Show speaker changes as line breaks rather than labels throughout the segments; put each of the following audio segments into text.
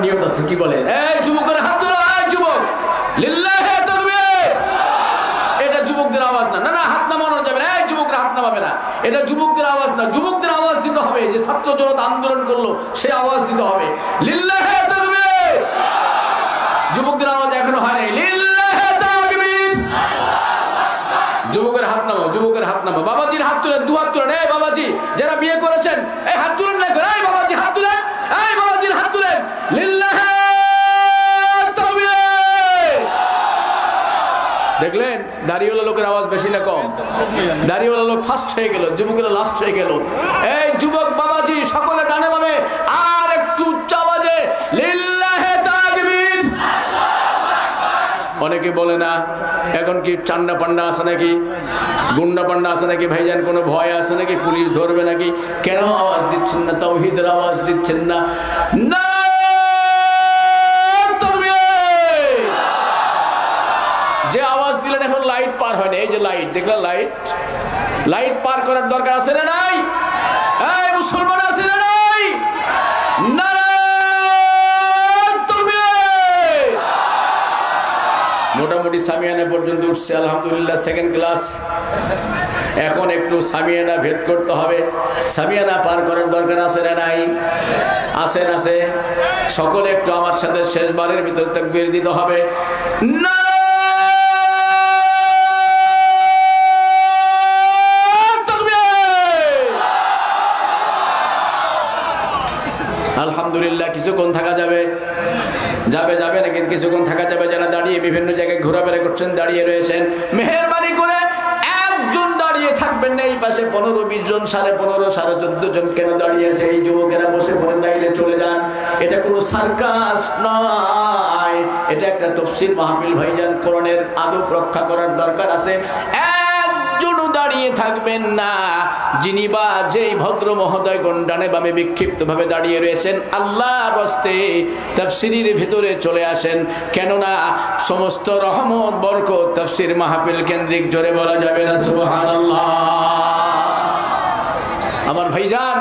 নিয়ত আছে, কি বলেন? এই যুবকের হাত তোলো, এই যুবক, লিল্লাহি তাকবীর। এটা যুবকদের আওয়াজ না, না না হাত নামানো যাবে না, এই যুবকরা হাত নামাবে না, এটা যুবকদের আওয়াজ না। যুবকদের আওয়াজ দিতে হবে, যে ছাত্র জনতা আন্দোলন করলো সে আওয়াজ দিতে হবে, লিল্লাহি তাকবীর। যুবকদের আওয়াজ এখনো হয় নাই, লিল্লাহি তাকবীর। যুবকের হাত নামাও, যুবকের হাত নামাও। বাবাজির হাত তুলেন, দু হাত তুলেন। এই বাবাজি যারা বিয়ে করেছেন, এই হাত তুলেন না, এই বাবাজি হাত তুলেন, এই বাবাজির হাত তুলেন, লিল্লাহি তাকবীর। দেখলেন দাড়িওয়ালা লোকের আওয়াজ বেশি না কম? দাড়িওয়ালা লোক ফার্স্ট হয়ে গেল, যুবকেরা লাস্ট হয়ে গেল। এই যুবক বাবাজি সকলে ডানে বামে আর একটু উচ্চ আওয়াজে লিল্লাহি তাকবীর। অনেকে বলে না এখন কি চান্ডা পান্ডা আছে নাকি, গুন্ডা পান্ডা আছে নাকি, ভাইজান কোনো ভয় আছে নাকি, পুলিশ ধরবে নাকি? কেন আওয়াজ দিচ্ছেন না? তাওহীদের আওয়াজ দিচ্ছেন না? না যে আওয়াজ দিলেন এখন লাইট পার হয় না। এই যে লাইট দেখলেন, লাইট লাইট পার করার দরকার আছে না নাই? এই মুসলমান আছে না নাই? মোটামুটি সামিয়ানা পর্যন্ত উঠছে আলহামদুলিল্লাহ, সেকেন্ড ক্লাস। এখন একটু সামিয়ানা ভেদ করতে হবে, সামিয়ানা পার করার দরকার আছে না নাই? আছেন আছে। সকলে একটু আমার সাথে শেষবারের ভিতরে তাকবীর দিতে হবে। না আলহামদুলিল্লাহ। কিছুক্ষণ থাকা যাবে? যাবে যাবে নাকি কিছুক্ষণ থাকা যাবে? যারা দাঁড়িয়ে বিভিন্ন জায়গায় ঘোরাফেরা করছেন, দাঁড়িয়ে রয়েছেন, মেহেরবানি করে একজন দাঁড়িয়ে থাকবেন না। এই পাশে 15-20 জন, 15.5 14.5 জন কেন দাঁড়িয়েছে? এই যুবকেরা বসে পড়েন, দাঁড়িয়ে চলে যান। এটা কোনো সার্কাস নয়, এটা একটা তাফসীর মাহফিল ভাইজান। কোরআনের আদব রক্ষা করার দরকার আছে। একজনও দাঁড়িয়ে থাকবেন না। যিনি বা যেই ভদ্র মহোদয় ডানে বামে বিক্ষিপ্ত ভাবে দাঁড়িয়ে রয়েছেন, আল্লাহ বস্তে তাফসীরের ভিতরে চলে আসেন। কেননা সমস্ত রহমত বরকত তাফসীর মাহফিল কেন্দ্রিক। জোরে বলা যাবে না সুবহানাল্লাহ? আমার ভাইজান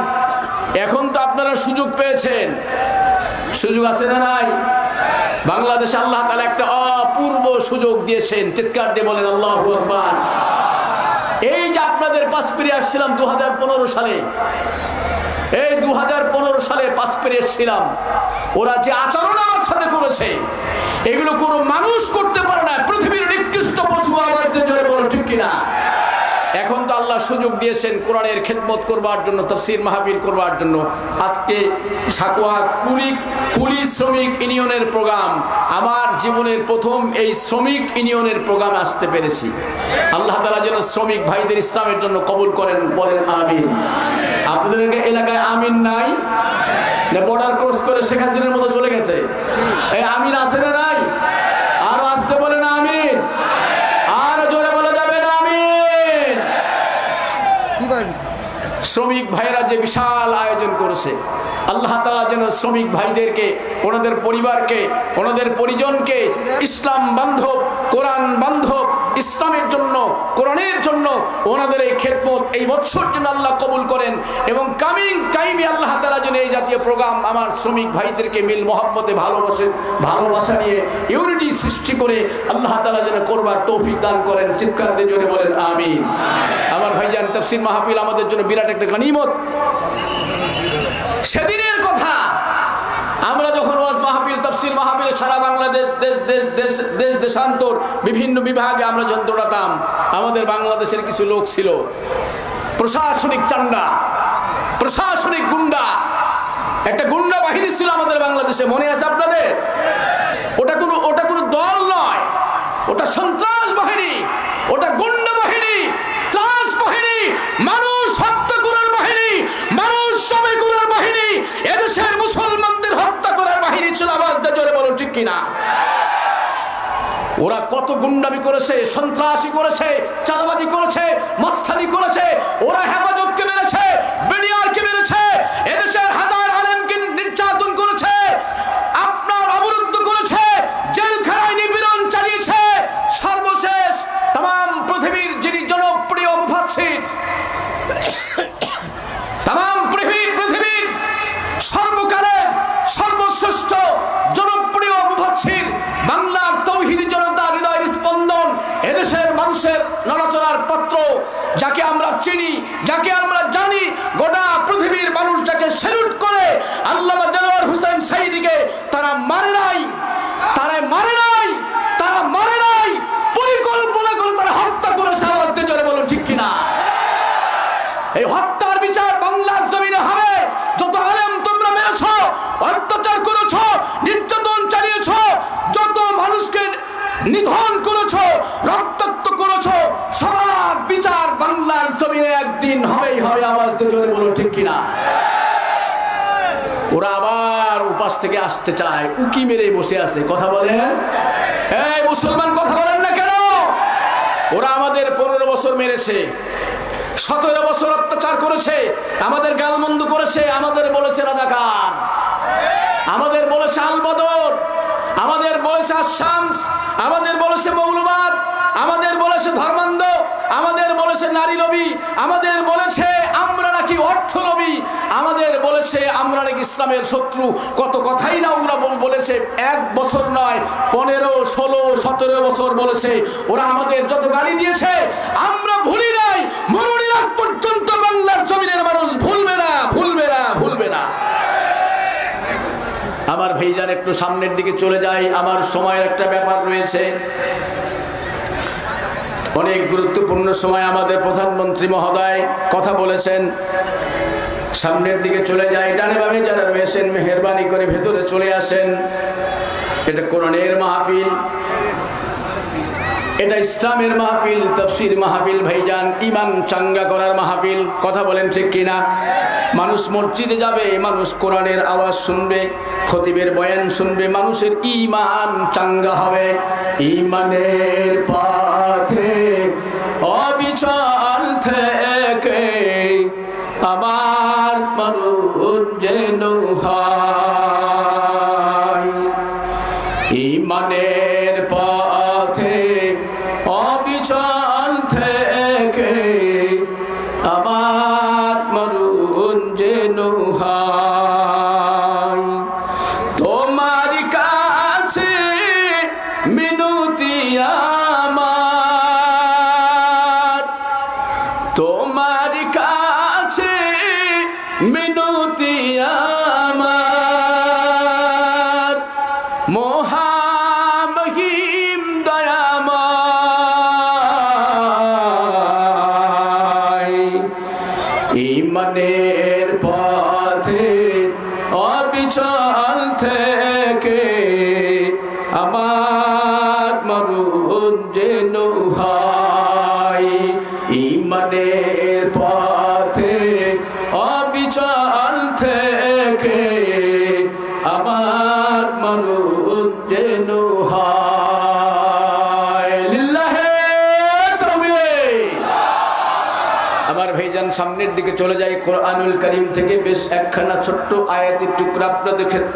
এখন তো আপনারা সুযোগ পেয়েছেন, সুযোগ আছে না নাই? বাংলাদেশে আল্লাহ তাআলা একটা অপূর্ব সুযোগ দিয়েছেন। চিৎকার দিয়ে বলেন আল্লাহু আকবার। এই যে আপনাদের পাশ পেরিয়ে আসছিলাম 2015 সালে, এই 2015 সালে পাশ পেরিয়ে এসেছিলাম, ওরা যে আচরণ আমার সাথে করেছে এগুলো কোনো মানুষ করতে পারে না। পৃথিবীর নিকৃষ্ট পশু আওয়াজ দিয়ে জোরে বলো ঠিক কিনা? এখন তো আল্লাহ সুযোগ দিয়েছেন কোরআনের খেদমত করবার জন্য, তাফসীর মাহফিল করবার জন্য। আজকে সাকুয়া কুলি শ্রমিক ইউনিয়নের প্রোগ্রাম, আমার জীবনের প্রথম এই শ্রমিক ইউনিয়নের প্রোগ্রামে আসতে পেরেছি। আল্লাহ তাআলা যেন শ্রমিক ভাইদের ইসলামের জন্য কবুল করেন, বলেন আমিন। আপনাদের এলাকায় আমিন নাই? না বর্ডার ক্রস করে শেখ হাসিনার মতো চলে গেছে? এই আমিন আছে না নাই? আরো আসতে বলেন আমিন, আরো জোরে বলা যাবে না আমিন। শ্রমিক ভাইরা যে বিশাল আয়োজন করেছে, আল্লাহ তাআলা যেন শ্রমিক ভাইদেরকে, ওনাদের পরিবারকে, ওনাদের পরিজনকে ইসলাম বান্ধব, কোরআন বান্ধব, ইসলামের জন্য, কোরআনের জন্য ওনাদের এই খেদমত এই বছর যেন আল্লাহ কবুল করেন। এবং কামিং টাইমে আল্লাহ তাআলা যেন এই জাতীয় প্রোগ্রাম আমার শ্রমিক ভাইদেরকে মিল মহব্বতে ভালোবাসা নিয়ে ইউনিটি সৃষ্টি করে আল্লাহ তাআলা যেন করবার তৌফিক দান করেন। চিৎকার দিয়ে জোরে বলেন আমিন। আমার ভাইজান তাফসীর মাহফিল আমাদের জন্য বিরাট একটা গনিমত। সেদিনের কথা, আমরা যখন ওয়াজ মাহফিল, তাফসীর মাহফিল সারা বাংলাদেশ, দেশ দেশান্তর বিভিন্ন বিভাগে আমরা যখন দৌড়াতাম, আমাদের বাংলাদেশের কিছু লোক ছিল প্রশাসনিক চান্ডা, প্রশাসনিক গুন্ডা। একটা গুন্ডা বাহিনী ছিল আমাদের বাংলাদেশে, মনে আছে আপনাদের? ওটা কোনো দল নয়, ওটা সন্ত্রাস বাহিনী, ওটা গুন্ডা বাহিনী, ত্রাস বাহিনী, মানুষ হত্যা করার বাহিনী, মানুষ সবাই করার বাহিনী, এদেশের মুসলমানদের হত্যা করার বাহিনী ছিল। আওয়াজ দিয়ে জোরে বলুন ঠিক কিনা? ওরা কত গুন্ডামি করেছে, সন্ত্রাসী করেছে, চাঁদাবাজি করেছে, মস্তানি করেছে। ওরা হেফাজতকে মেরেছে, বিডিআরকে মেরেছে, এদেশের হাজার আলেমকে নির্যাতন করেছে, আপনার অবরুদ্ধ করেছে, জেলখানায় নিপীড়ন চালিয়েছে। সর্বশেষ তাম পৃথিবীর যিনি জনপ্রিয় মুফাসসির, তাম পৃথিবীর সর্বকালের সর্বশ্রেষ্ঠ নবীকে তারা মারে নাই, তারা মারে নাই, তারা মারে নাই, পরিকল্পনা করে তারা হত্যা করেছে। আওয়াজ দিয়ে জোরে বলুন ঠিক কিনা? এই হত্যার বিচার বাংলার জমিনে হবে। যত আলেম তোমরা মেরেছ, অত্যাচার করেছ, নির্যাতন চালিয়েছ, যত মানুষকে নিধন করেছ, রক্তাক্ত করেছ, সবার বিচার বাংলার জমিনে একদিন হবেই হবে। আওয়াজ দিয়ে জোরে বলুন ঠিক কিনা? ওরা আবার উপাস থেকে আসতে চায়, উকি মেরে বসে আছে। কথা বলেন, এই মুসলমান কথা বলেন না কেন? ওরা আমাদের 15 বছর মেরেছে, 17 বছর অত্যাচার করেছে, আমাদের গালমন্দ করেছে, আমাদের বলেছে রাজাকার, আমাদের বলেছে আল বদর, আমাদের বলেছে আশামস, আমাদের বলেছে মৌলবাদ, আমাদের বলেছে ধর্মান্ধ, আমাদের বলেছে নারী লোভী, আমাদের বলেছে আমরা নাকি অর্থ লোভী, আমাদের বলেছে আমরা নাকি ইসলামের শত্রু। কত কথাই না ওরা বলেছে। 1 বছর নয়, 15, 16, 17 বছর বলেছে। ওরা আমাদের যত গালি দিয়েছে আমরা ভুলি নাই। মরণের আগ পর্যন্ত বাংলার জমিনের মানুষ ভুলবে না, ভুলবে না, ভুলবে না। আমার ভাইজান একটু সামনের দিকে চলে যাই, আমার সময়ের একটা ব্যাপার রয়েছে। অনেক গুরুত্বপূর্ণ সময় আমাদের প্রধানমন্ত্রী মহোদয় কথা বলেছেন। সামনের দিকে চলে যায়, ডানে বামে যারা রয়েছেন মেহেরবানি করে ভেতরে চলে আসেন। এটা কোরআনের মাহফিল, এটা ইসলামের মাহফিল, তাফসীর মাহফিল ভাইজান, ঈমান চাঙ্গা করার মাহফিল। কথা বলেন ঠিক কিনা? মানুষ মসজিদে যাবে, মানুষ কোরআনের আওয়াজ শুনবে, খতিবের বয়ান শুনবে, মানুষের ঈমান চাঙ্গা হবে। ঈমানের পথে অবিচল থেকে আমার মরণ যেন হয়। ঈমানের পথে অবিচল থেকে আমার মরণ যেন হয়। তোমার কাছে মিনতি আমার, তোমার কাছে মিনতি আমার, মহামহিম দয়াময়। ঈমানের পথে অবিচল থেকে আমার মরণ যেন হয়। ঈমানের পথে অবিচল থেকে আমার মরণ যেন হয়। লিল্লাহে তাকবীর। আমার ভাইজান সামনের দিকে চলে যাই। কোরআনুল কারীম থেকে বেশ একখানা ছোট্ট আয়াতের টুকরা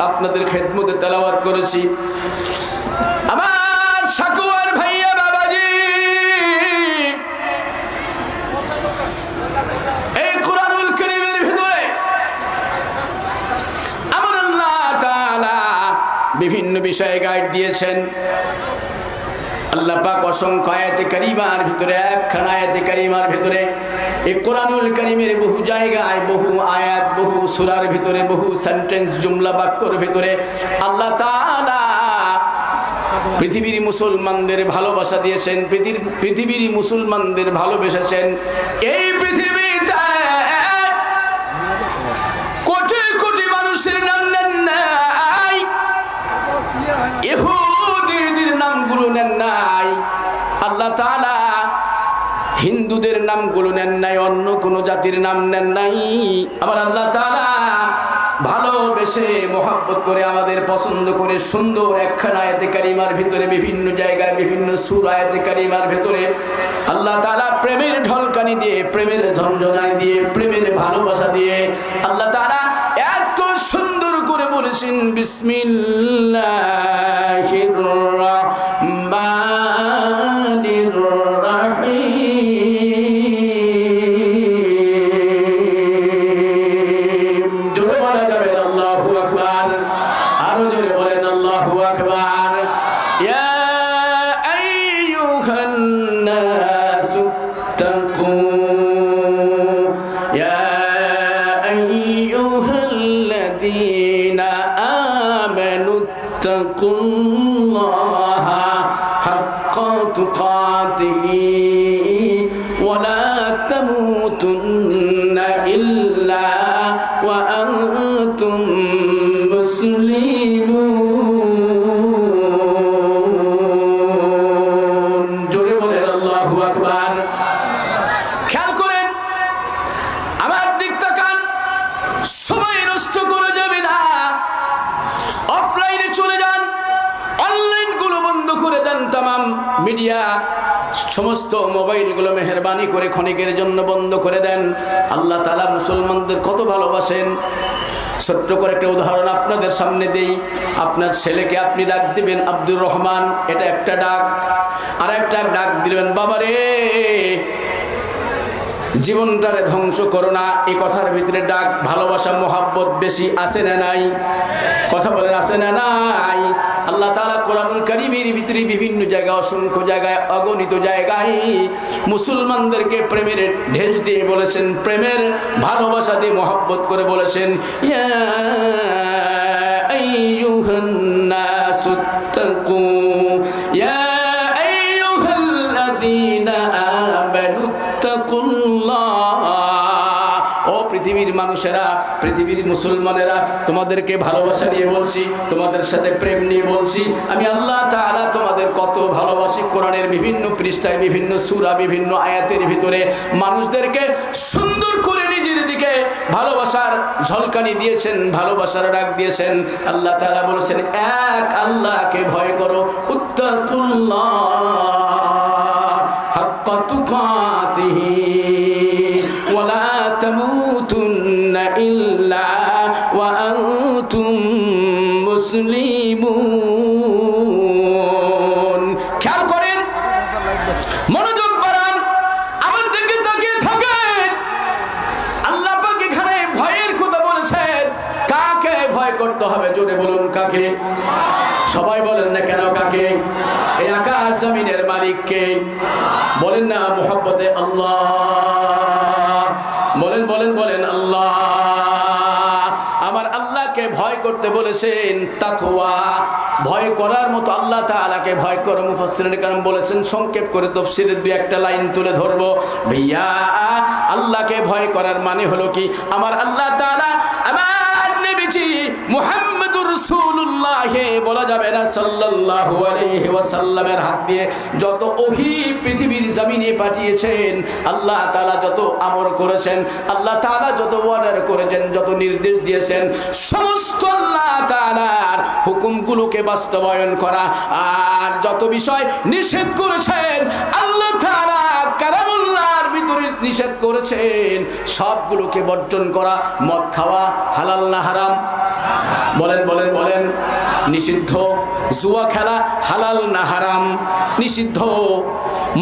আপনাদের খেদমতে তেলাওয়াত করেছি। আমার সাকুয়ার ভাইয়া বাবাজি, এই কোরআনুল কারীমের ভিতরে আমার আল্লাহ তাআলা বিভিন্ন বিষয়ে গাইড দিয়েছেন। আল্লাহ পাক অসংখ্য আয়াতে কারিমার ভিতরে, একখানা আয়াতে কারিমার ভিতরে, এই কোরআনুল কারীমের বহু জায়গায়, বহু আয়াত, বহু সূরার ভিতরে, বহু সেন্টেন্স, জুমলা বাক্যর ভিতরে আল্লাহ তাআলা পৃথিবীর মুসলমানদের ভালোবাসা দিয়েছেন, পৃথিবীর মুসলমানদের ভালোবেসেছেন। এই পৃথিবীতে কোটি কোটি মানুষের নাম নেন নাই, ইহুদিদের নামগুলো নেন নাই, আল্লাহ তাআলা হিন্দুদের নামগুলো নেন নাই, অন্য কোন জাতির নাম নেন নাই। আমার আল্লাহ তাআলা ভালোবেসে মহব্বত করে আমাদের পছন্দ করে সুন্দর একখানা আয়াতে কারিমার ভিতরে, বিভিন্ন জায়গায়, বিভিন্ন সূরা আয়াতে কারিমার ভিতরে আল্লাহ তাআলা প্রেমের ঢলকানি দিয়ে, প্রেমের ঝনঝনানি দিয়ে, প্রেমের ভালোবাসা দিয়ে আল্লাহ তাআলা এত সুন্দর করে বলেছেন, বিসমিল্লাহির রাহমানির রাহিম। জোরে বলা যাবে আল্লাহু আকবার, আরো জোরে বলেন আল্লাহু আকবার। ইয়া আইয়ুহান নাসু তাকু, ইয়া আইয়ুহাল্লাযীনা আমানু ইত্তাকুল্লাহা হাক্কা তুকাতিহি ওয়া লা তামুতুন্না ইল্লা ওয়া আনতুম মুসলিমুন। জোরে বলেন আল্লাহু আকবার। খেয়াল করেন, আমার দিক তাকান, সময় নষ্ট করে যাবে না। অফলাইনে চলে যান, অনলাইন গুলো বন্ধ করে দেন। তামাম মিডিয়া সমস্ত মোবাইলগুলো মেহেরবানি করে ক্ষণিকের জন্য বন্ধ করে দেন। আল্লাহ তাআলা মুসলমানদের কত ভালোবাসেন। ছোট্ট করে একটা উদাহরণ আপনাদের সামনে দেই। আপনার ছেলেকে আপনি ডাক দিবেন আব্দুর রহমান, এটা একটা ডাক। আর একটা ডাক দিবেন বাবারে, জীবনটারে ধ্বংস করো না। এই কথার ভিতরে ডাক, ভালোবাসা, মোহাব্বত বেশি আছে না নাই? কথা বলেন, আছে না নাই? আল্লাহ তাআলা কোরআনুল কারীমের ভিতরে বিভিন্ন জায়গায়, অসংখ্য জায়গায়, অগণিত জায়গায় মুসলমানদেরকে প্রেমের ঢেস দিয়ে বলেছেন, প্রেমের ভালোবাসা দিয়ে মোহাব্বত করে বলেছেন, ইয়া আইয়ুহান নাসুত্তাকু ইয়া আইয়ুহাল্লাযীনা আমানুত্তাকুল্লাহ। ও পৃথিবীর মানুষেরা, পৃথিবীর মুসলমানেরা, তোমাদেরকে ভালোবাসা নিয়ে বলছি, তোমাদের সাথে প্রেম নিয়ে বলছি। আমি আল্লাহ তাআলা তোমাদের কত ভালোবাসি। কোরআনের বিভিন্ন পৃষ্ঠায়, বিভিন্ন সূরা, বিভিন্ন আয়াতের ভিতরে মানুষদেরকে সুন্দর করে নিজের দিকে ভালোবাসার ঝলকানি দিয়েছেন, ভালোবাসার ডাক দিয়েছেন। আল্লাহ তাআলা বলেছেন, এক আল্লাহকে ভয় করো, উত্তাকুল্লাহ হাক্কা তুকাতিহি ওয়া লা তামুতুন্না ইল্লা ওয়া আনতুম মুসলিমুন। খেয়াল করেন, মনোযোগ বাড়ান, আমার দিকে তাকিয়ে থাকেন। আল্লাহ পাক এখানে ভয়ের কথা বলেছেন। কাকে ভয় করতে হবে? জোরে বলুন, কাকে? সবাই বলেন না কেন কাকে? এই আকাশ জমিনের মালিককে। বলেন না মুহাব্বতে আল্লাহ। বলেন বলেন বলেন আল্লাহ। আমার আল্লাহকে ভয় করতে বলেছেন, তাকওয়া। ভয় করার মতো আল্লাহ তাআলাকে ভয় করো। মুফাসসিরিন কেরাম বলেছেন, সংক্ষেপ করে তাফসীরের দুই একটা লাইন তুলে ধরবো। ভাইয়া, আল্লাহকে ভয় করার মানে হলো কি? আমার আল্লাহ তাআলা, আমার নবীজি মুহাম্মদুর রাসূলুল্লাহ বলা যাবে না সাল্লাল্লাহু আলাইহি ওয়াসাল্লামের হাত দিয়ে যত ওহী পৃথিবীর জমিনে পাঠিয়েছেন, আল্লাহ তাআলা যত আমর করেছেন, আল্লাহ তাআলা যত অর্ডার করেছেন, যত নির্দেশ দিয়েছেন, সমস্ত আল্লাহ তাআলার হুকুমগুলোকে বাস্তবায়ন করা। আর যত বিষয় নিষেধ করেছেন, আল্লাহ তাআলা কালামুল্লাহর ভিতরে নিষেধ করেছেন, সবগুলোকে বর্জন করা। মদ খাওয়া হালাল না হারাম? বলেন বলেন বলেন। নিষিদ্ধ। জুয়া খেলা হালাল না হারাম? নিষিদ্ধ।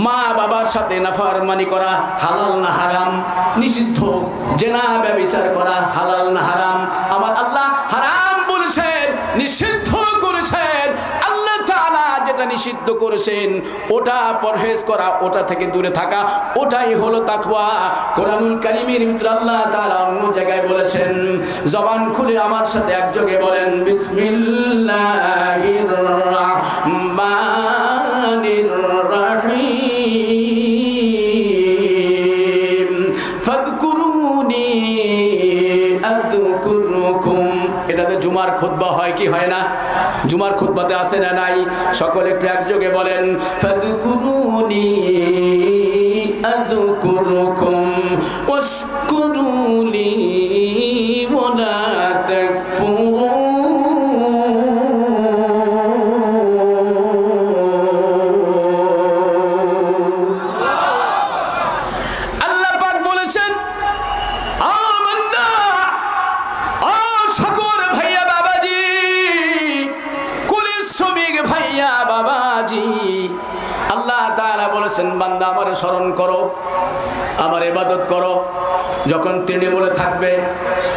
মা বাবার সাথে নাফরমানি করা হালাল না হারাম? নিষিদ্ধ। জেনা ব্যভিচার করা হালাল না হারাম? আমার আল্লাহ হারাম বলেছেন, নিষিদ্ধ করেছেন। আল্লাহ তাআলা যেটা নিষিদ্ধ করেছেন ওটা পরহেজ করা, ওটা থেকে দূরে থাকা, ওটাই হলো তাকওয়া। কোরআনুল কারীমের ভিতরে আল্লাহ তাআলা অন্য জায়গায় বলেছেন, জবান খুলে আমার সাথে একযোগে বলেন, বিসমিল্লাহির রাহমানির রাহিম ফাযকুরুনি আযকুরুকুম। এটাতে জুমার খুতবা হয় কি হয় না? জুমার খুতবাতে আছে না নাই? সকলে একটু একযোগে বলেন, ফাযকুরুনি আযকুরুকুম ওয়াশকুরুলি ওয়া লা তাকফুরুন। আল্লাহ পাক বলেছেন, আমান্না, ও সকল ভাইয়া বাবাজি, কুলি শ্রমিক ভাইয়া বাবাজি, আল্লাহ তাআলা বলেছেন বান্দা আমার স্মরণ করো, আমার ইবাদত করো। যখন তৃণমূলে থাকবে,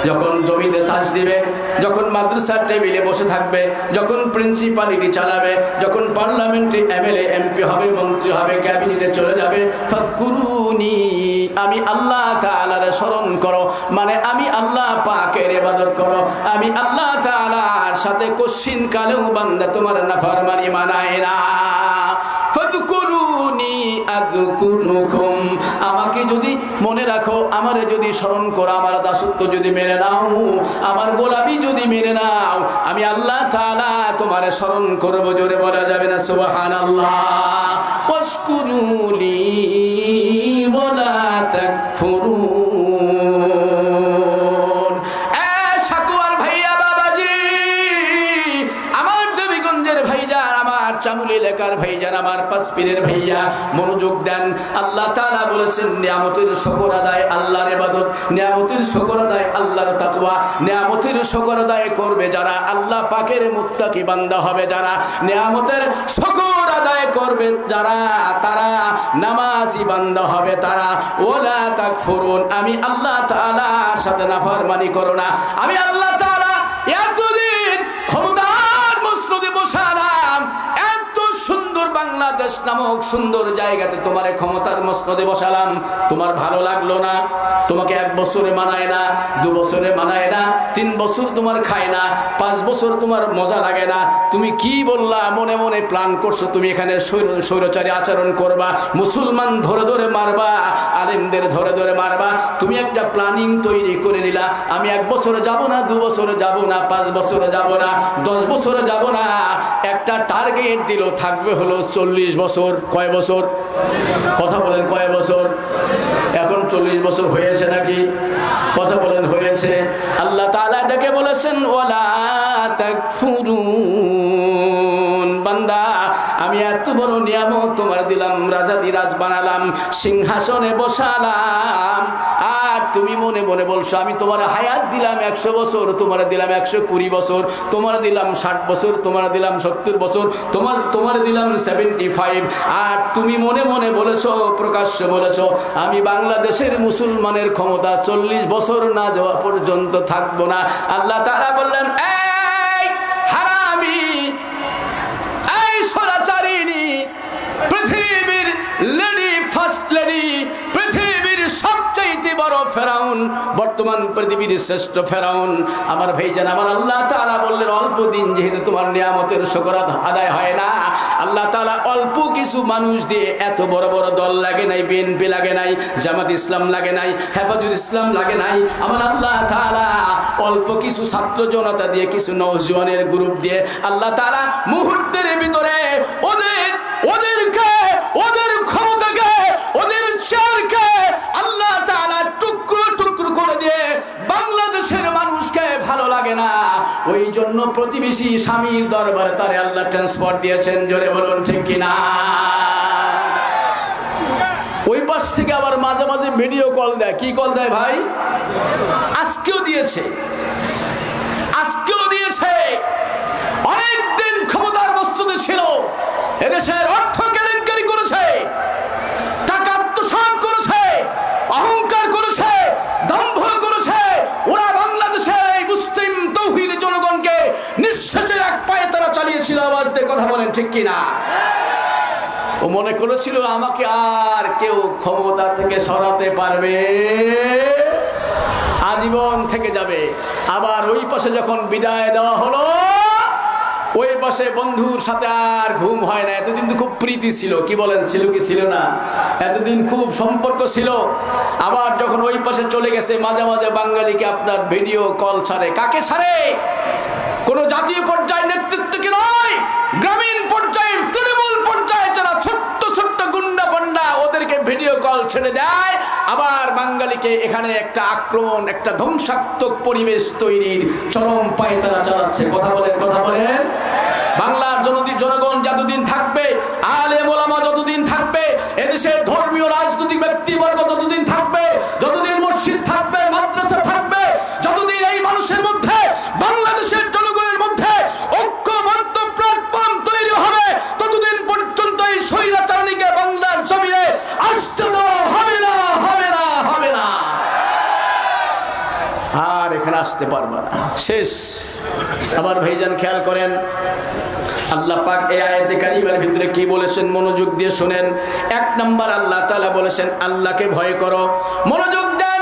যখন জমিতে চাষ দিবে, যখন মাদ্রাসার টেবিলে বসে থাকবে, যখন প্রিন্সিপালিটি চালাবে, যখন পার্লামেন্টে এমএলএ এমপি হবে, মন্ত্রী হবে, ক্যাবিনেটে চলে যাবে, ফাদকুরুনি, আমি আল্লাহ তাআলার স্মরণ করো, মানে আমি আল্লাহ পাকের ইবাদত করো। আমি আল্লাহ তাআলার সাথে কশিন কালেও বান্দা তোমার নাফরমানি মানায় না। ফাদকুরুনি আযকুরুকুম, আমাকে যদি মনে রাখো, আমারে যদি স্মরণ করো, আমার দাসত্ব যদি মেনে নাও, আমার গোলামি যদি মেনে নাও, আমি আল্লাহ তাআলা তোমারে স্মরণ করব। জোরে বলা যাবে না সুবহানাল্লাহ? ওয়াশকুরুলি ওয়ালা তাকফুরুন। সাকুয়ার ভাইয়া, বাবাজি, আমার দেবীগঞ্জের ভাইজান, আমার চামুল এলাকার ভাইজান, আমার পাঁচপীরের ভাইয়া, মনোযোগ দেন। আল্লাহ তাআলা বলেছেন নিয়ামতের শুকর আদায় আল্লাহর ইবাদত, নিয়ামতের শুকর আদায় আল্লাহর তাকওয়া। নিয়ামতের শুকর আদায় করবে যারা, আল্লাহ পাকের মুত্তাকি বান্দা হবে যারা, নিয়ামতের শুকর আদায় করবে যারা, তারা নামাজি বান্দা হবে তারা। ওয়ালা তাকফুরুন, আমি আল্লাহ তাআলার সাথে নাফরমানি করো না। আমি আল্লাহ তাআলা এতদিন ক্ষমতার মসনদে বসালাম, এত সুন্দর বাংলাদেশ নামক সুন্দর জায়গাতে তোমার ক্ষমতার মসনদে বসালাম, তোমার ভালো লাগলো না? তোমাকে 1 বছরে মানায় না, 2 বছরে মানায় না, 3 বছর তোমার খায় না, 5 বছর তোমার মজা লাগে না। তুমি কি বললা? মনে মনে প্ল্যান করছো তুমি এখানে স্বৈরাচারী আচরণ করবা, মুসলমান ধরে ধরে মারবা, আলেমদের ধরে ধরে মারবা। তুমি একটা প্ল্যানিং তৈরি করে নিলা, আমি 1 বছরে যাব না, 2 বছরে যাব না, 5 বছরে যাব না, 10 বছরে যাব না। একটা টার্গেট দিল, থাকবে হলো 40 বছর। কয় বছর? কথা বলেন, কয় বছর? এখন 40 বছর হয়েছে নাকি? কথা বলেন, হয়েছে। আল্লাহ তাআলা ডেকে বলেছেন ওয়ালা তাকফুরুন, বান্দা আমি এত বড় নিয়ামত তোমার দিলাম, রাজাদিরাজ বানালাম, সিংহাসনে বসালাম, আর তুমি মনে মনে বলছো আমি তোমার হায়াত দিলাম 100 বছর, তোমার দিলাম 120 বছর, তোমার দিলাম 60 বছর, তোমার দিলাম 70 বছর, তোমার দিলাম 75, আর তুমি মনে মনে বলেছো, প্রকাশ্য বলেছো আমি বাংলাদেশের মুসলমানের ক্ষমতা 40 বছর না যাওয়া পর্যন্ত থাকবো না। আল্লাহ তাআলা বললেন, এই হারামি, এই স্বৈরাচারিণী, পৃথিবীর লেডি, ফার্স্ট লেডি, পৃথিবীর সবচাইতে বড় ফেরাউন, বর্তমান পৃথিবীর শ্রেষ্ঠ ফেরাউন আমার ভাইজান, আমার আল্লাহ তাআলা বললেন অল্প দিন যেহেতু তোমার নিয়ামতের শুকর আদায় হয় না, আল্লাহ তাআলা অল্প কিছু মানুষ দিয়ে, এত বড় বড় দল লাগে নাই, বিএনপি লাগে নাই, জামাত ইসলাম লাগে নাই, হেফাজুল ইসলাম লাগে নাই, আমার আল্লাহ তাআলা অল্প কিছু ছাত্র জনতা দিয়ে, কিছু নওজওয়ানের গ্রুপ দিয়ে আল্লাহ তাআলা মুহূর্তের ভিতরে ওদেরকে, ওদের ক্ষমতাকে, ওদের চেয়ারকে আল্লাহ তাআলা টুকরো টুকরো করে দিয়ে বাংলাদেশের মানুষকে ভালো লাগে না, ওই জন্য প্রতিবেশী স্বামীর দরবারে তারে আল্লাহ ট্রান্সপোর্ট দিয়েছেন। জোরে বলুন ঠিক কিনা? ওই পাশ থেকে আবার মাঝে মাঝে ভিডিও কল দেয়। কি কল দেয় ভাই? আজকেও দিয়েছে, আজকেও দিয়েছে। অনেকদিন ক্ষমতার বস্তুতে ছিল, এদেশের অর্থ কেলেঙ্কারি করেছে, টাকা আত্মসাৎ করেছে, অহংকার করেছে, দম্ভ করেছে। ওরা বাংলাদেশের এই মুসলিম তৌহিদ জনগণকে নিঃশেষের এক পায়ে তারা চালিয়েছিল। আওয়াজ দিয়ে কথা বলেন ঠিক কিনা? ও মনে করেছিল আমাকে আর কেউ ক্ষমতা থেকে সরাতে পারবে, আজীবন থেকে যাবে। আবার ওই পাশে যখন বিদায় দেওয়া হলো, ওই পাশে বন্ধুর সাথে আর ঘুম হয় না। এতদিন তো খুব প্রীতি ছিল, কি বলেন, ছিল কি ছিল না? এতদিন খুব সম্পর্ক ছিল। আবার যখন ওই পাশে চলে গেছে, মাঝে মাঝে বাঙালিকে আপনার ভিডিও কল ছাড়ে। কাকে ছাড়ে? কোন জাতীয় পর্যায়ে নেতৃত্বকে নয়, গ্রামীণ পর্যায়ে, তৃণমূল পর্যায়ে যারা ছোট্ট ছোট্ট গুন্ডা পান্ডা, ওদেরকে ভিডিও কল ছেড়ে দেয়। আবার বাঙালিকে এখানে একটা আক্রমণ, একটা ধ্বংসাত্মক পরিবেশ তৈরির চরম পায়ে তারা চালাচ্ছে। কথা বলেন, কথা বলেন। বাংলার জনগণ যতদিন থাকবে, আলেম ওলামা যতদিন থাকবে, এদেশের ধর্মীয় রাজনৈতিক ব্যক্তিবর্গ ততদিন থাকবে, যতদিন মসজিদ থাকবে, মাদ্রাসা থাকবে, যতদিন এই মানুষের মধ্যে, বাংলাদেশের জনগণের মধ্যে ঐক্যবদ্ধ প্ল্যাটফর্ম তৈরি হবে, ততদিন পর্যন্ত এই স্বৈরাচারী আসতে পারবা না, শেষ। আবার ভাইজান খেয়াল করেন আল্লাহ পাক এই আয়াতে কারিমার ভিতরে কি বলেছেন, মনোযোগ দিয়ে শুনেন। এক নাম্বার আল্লাহ তাআলা বলেছেন আল্লাহকে ভয় করো। মনোযোগ দেন,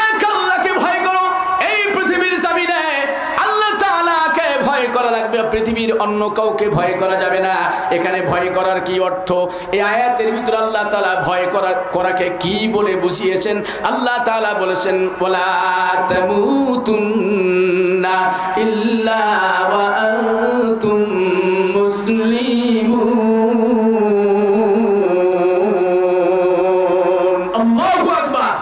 এক আল্লাহকে ভয় করো। এই পৃথিবীর জমিনে আল্লাহ তাআলাকে ভয় করা লাগবে, পৃথিবীর অন্য কাউকে ভয় করা যাবে না। এখানে ভয় করার কি অর্থ, এই আয়াতের ভিতরে আল্লাহ তাআলা ভয় করাকে কি বলে বুঝিয়েছেন। আল্লাহ তাআলা বলেছেন ওয়ালা তামুতুন্না ইল্লা ওয়া আনতুম মুসলিমুন। আল্লাহু আকবার।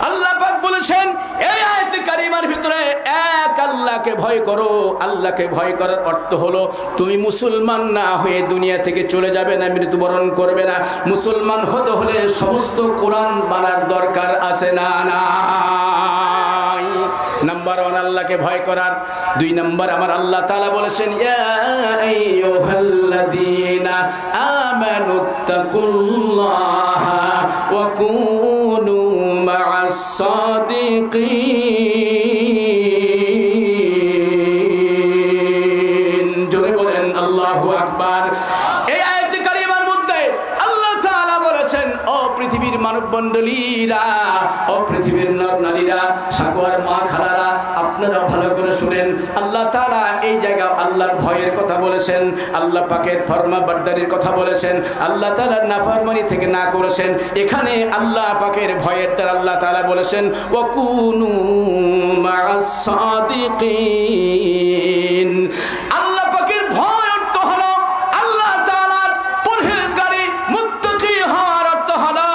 আল্লাহ পাক বলেছেন এই আয়াতে কারিমার ভিতরে এক আল্লাহকে ভয় করো। আল্লাহকে ভয় করার অর্থ হলো তুমি মুসলমান না হয়ে দুনিয়া থেকে চলে যাবে না, মৃত্যুবরণ করবে না। মুসলমান হতে হলে সমস্ত কোরআন মানার দরকার আছে না নাই? নাম্বার 1 আল্লাহকে ভয় করার। 2 নাম্বার আমার আল্লাহ তাআলা বলেছেন ইয়া আইয়ুহাল্লাযীনা আমানুত্তাকুল্লাহা ওয়া কুনু মা'আস সাদিকিন। জোরে বলেন আল্লাহু আকবার। এই আয়াতে কারিমার মধ্যে আল্লাহ তাআলা বলেছেন ও পৃথিবীর মানব মণ্ডলীরা, ও পৃথিবীর নর নারীরা, সাগর মা খালারা, আপনারা ভালো করে শুনেন। আল্লাহ তাআলা এই জায়গা আল্লাহর ভয়ের কথা বলেছেন, আল্লাহ পাকের ফরমাবরদারির কথা বলেছেন, আল্লাহ তাআলার নাফরমানি থেকে না করেছেন। এখানে আল্লাহ পাকের ভয়ের দ্বারা আল্লাহ তাআলা বলেছেন ওয়া কুনু মা'আস সাদিকিন। আল্লাহ পাকের ভয় অর্থ হলো আল্লাহ তাআলার পরহেজগারি, মুত্তাকি হওয়ার অর্থ হলো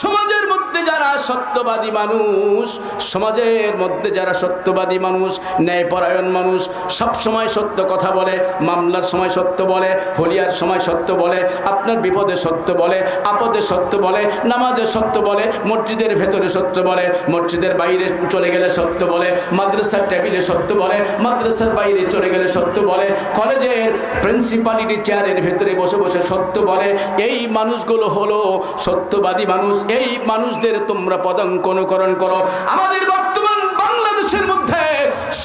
সমাজের মধ্যে যারা সত্যবাদী মানুষ, সমাজের মধ্যে যারা সত্যবাদী মানুষ, ন্যায়পরায়ণ মানুষ, সব সময় সত্য কথা বলে, মামলার সময় সত্য বলে, হলিয়ার সময় সত্য বলে, আপনার বিপদে সত্য বলে, আপদে সত্য বলে, নামাজে সত্য বলে, মসজিদের ভেতরে সত্য বলে, মসজিদের বাইরে চলে গেলে সত্য বলে, মাদ্রাসার টেবিলে সত্য বলে, মাদ্রাসার বাইরে চলে গেলে সত্য বলে, কলেজের প্রিন্সিপালিটি চেয়ারের ভেতরে বসে বসে সত্য বলে। এই মানুষগুলো হলো সত্যবাদী মানুষ। এই মানুষদের তোমরা পদাঙ্ক অনুকরণ করো। আমাদের বর্তমান বাংলাদেশের মধ্যে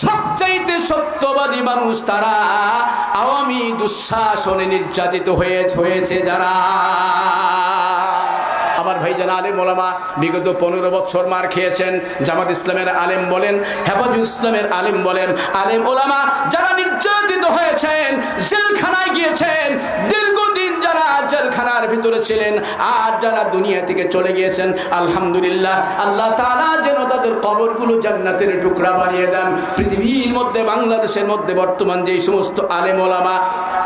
সবচাইতে সত্যবাদী মানুষ তারা আওয়ামী দুঃশাসনে নির্যাতিত হয়েছে যারা। আমার ভাইজান আলেম ওলামা বিগত 15 বছর মার খেয়েছেন। জামাত ইসলামের আলেম বলেন, হেফাজুল ইসলামের আলেম বলেন, আলেম ওলামা যারা নির্যাতিত হয়েছেন, জেলখানায় গিয়েছেন, দীর্ঘদিন যারা জেলখানার ভিতরে ছিলেন, আর যারা দুনিয়া থেকে চলে গিয়েছেন, আলহামদুলিল্লাহ আল্লাহ তাআলা যেন তাদের কবরগুলো জান্নাতের টুকরা বানিয়ে দেন। পৃথিবীর মধ্যে বাংলাদেশের মধ্যে বর্তমান যে সমস্ত আলেম ওলামা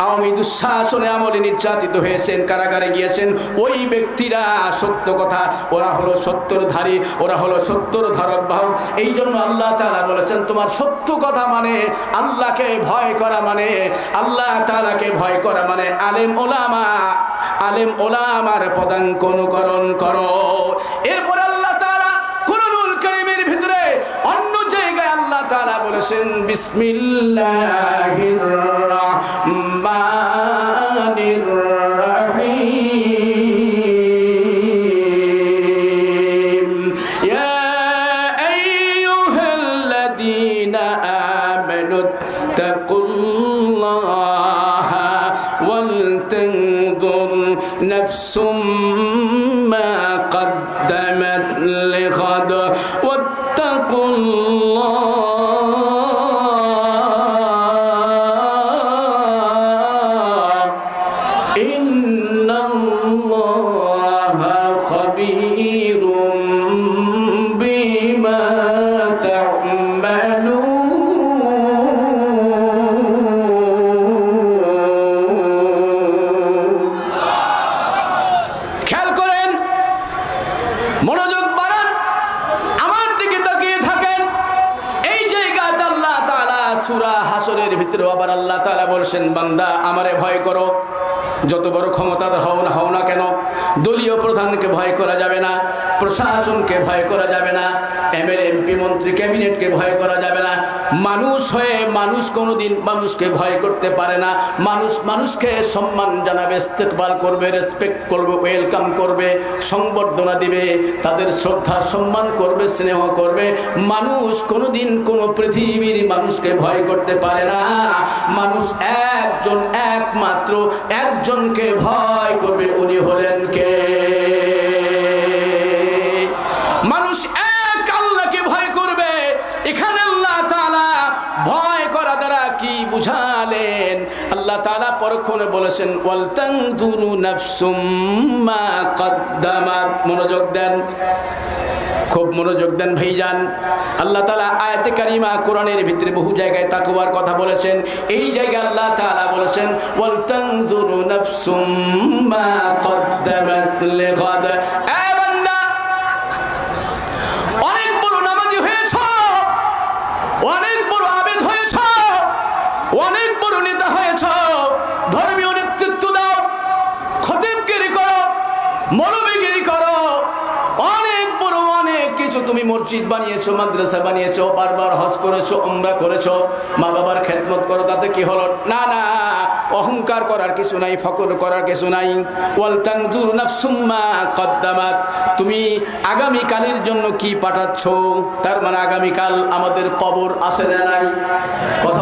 আওয়ামী দুঃশাসনে আমলে নির্যাতিত হয়েছেন, কারাগারে গিয়েছেন, ওই ব্যক্তিরা সত্য কথা, ওরা হলো সত্যর ধারী, ওরা হলো সত্যর ধারক বাহক। এই জন্য আল্লাহ তাআলা বলেছেন তোমার সত্য কথা মানে আল্লাহকে ভয় করা, মানে আল্লাহ তাআলাকে ভয় করা, মানে আলেম ওলামার পদাঙ্ক অনুকরণ করো। এরপর আল্লাহ তাআলা কুরআনুল কারীমের ভিতরে অন্য জায়গায় আল্লাহ তাআলা বলেছেন বিসমিল্লাহির রাহমানির রাহিম ইয়া আইয়ুহাল্লাযীনা আমানুত্তাকুল্লাহা ওয়াল তানজুর নাফসুম মা قدمت لغد واتقوا الله إن الله خبير بما تعملون। খেয়াল করেন, মনোযোগ বাড়ান, আমার দিকে তাকিয়ে থাকেন। এই জায়গাতে আল্লাহ তাআলা সূরা হাসরের ভিতরে আবার আল্লাহ তাআলা বলছেন বান্দা আমারে ভয় করো। যত বড় ক্ষমতাধর হও না কেন, দলীয় প্রধানকে ভয় করা যাবে না, প্রশাসনকে ভয় করা যাবে না, এমএলএ এমপি মন্ত্রী ক্যাবিনেটকে ভয় করা যাবে না। মানুষ হয়ে মানুষ কোনোদিন মানুষকে ভয় করতে পারে না। মানুষ মানুষকে সম্মান জানাবে, ইস্তেকবাল করবে, রেসপেক্ট করবে, ওয়েলকাম করবে, সংবর্ধনা দিবে, তাদের শ্রদ্ধা সম্মান করবে, স্নেহ করবে। মানুষ কোনোদিন কোনো পৃথিবীর মানুষকে ভয় করতে পারে না। মানুষ একজন, একমাত্র একজনকে ভয় করবে, উনি হলেন কে? মানুষ এক আল্লাহকে ভয় করবে। এখানে আল্লাহ তাআলা ভয় করা দ্বারা কি বুঝালেন? আল্লাহ তাআলা পরক্ষণে বলেছেন ওয়াল তানজুরু নাফসুম মা কদ্দামাত। মনোযোগ দেন, খুব মনোযোগ দেন ভাইজান। আল্লাহ তাআলা আয়াতে কারিমা কোরআনের ভিতরে বহু জায়গায় তাকওয়ার কথা বলেছেন। এই জায়গায় আল্লাহ তাআলা বলেছেন ওয়াল তানজুরু নাফসুম মা কদ্দামাত লিগাদ। এ বান্দা, অনেক বড় নামাজি হয়েছো, অনেক বড় আবেদ হয়েছো, অনেক বড় নেতা হয়েছো, ধর্মীয় নেতৃত্ব দাও, খতিবগিরি করো, মৌলবীগিরি করো, অনেক বড় অনেক কিছু তুমি মসজিদ বানিয়েছো, মাদ্রাসা বানিয়েছো, বারবার হজ করেছো, উমরা করেছো, মা বাবার খেদমত করো, তাতে কি হলো? না না, অহংকার করার কিছু নাই, ফখর করার কিছু নাই। ওয়াল তানজুর নাফসুম মা কদ্দামাত। তুমি আগামী কালের জন্য কি পাঠাচ্ছো? তার মানে আগামীকাল আমাদের কবর আছে না নাই? কথা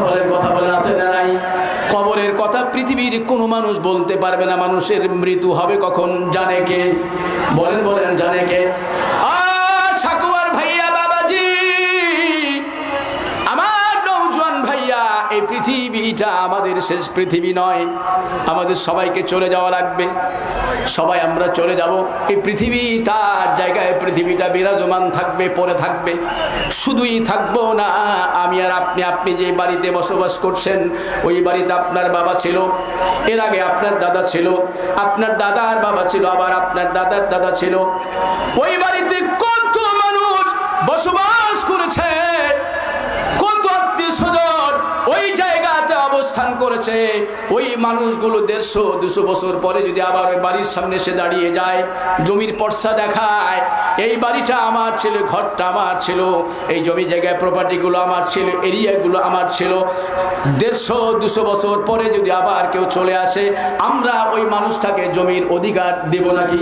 বলেন আছে না নাই? কবরের কথা পৃথিবীর কোনো মানুষ বলতে পারবে না। মানুষের মৃত্যু হবে কখন জানে কে? বলেন জানে কে? সাকুয়ার ভাইয়া, বাবাজি, আমার নওজোয়ান ভাইয়া, এই পৃথিবীটা আমাদের শেষ পৃথিবী নয়। আমাদের সবাইকে চলে যাওয়া লাগবে, সবাই আমরা চলে যাব। এই পৃথিবী তার জায়গায় পৃথিবীটা বিরাজমান থাকবে, পড়ে থাকবে। শুধুই থাকবো না আমি আর আপনি যে বাড়িতে বসবাস করছেন, ওই বাড়িতে আপনার বাবা ছিল, এর আগে আপনার দাদা ছিল, আপনার দাদার বাবা ছিল, আবার আপনার দাদার দাদা ছিল। ওই বাড়িতে কত মানুষ বসবাস করেছে, কত আত্মীয় স্বজন ওই জায়গাতে অবস্থান করেছে। ওই মানুষগুলো 150-200 বছর পরে যদি আবার ওই বাড়ির সামনে এসে দাঁড়িয়ে যায়, জমির পর্চা দেখায়, এই বাড়িটা আমার ছিল, ঘরটা আমার ছিল, এই জমি জায়গায় প্রপার্টিগুলো আমার ছিল, এরিয়াগুলো আমার ছিল, 150-200 বছর পরে যদি আবার কেউ চলে আসে, আমরা ওই মানুষটাকে জমির অধিকার দেব নাকি?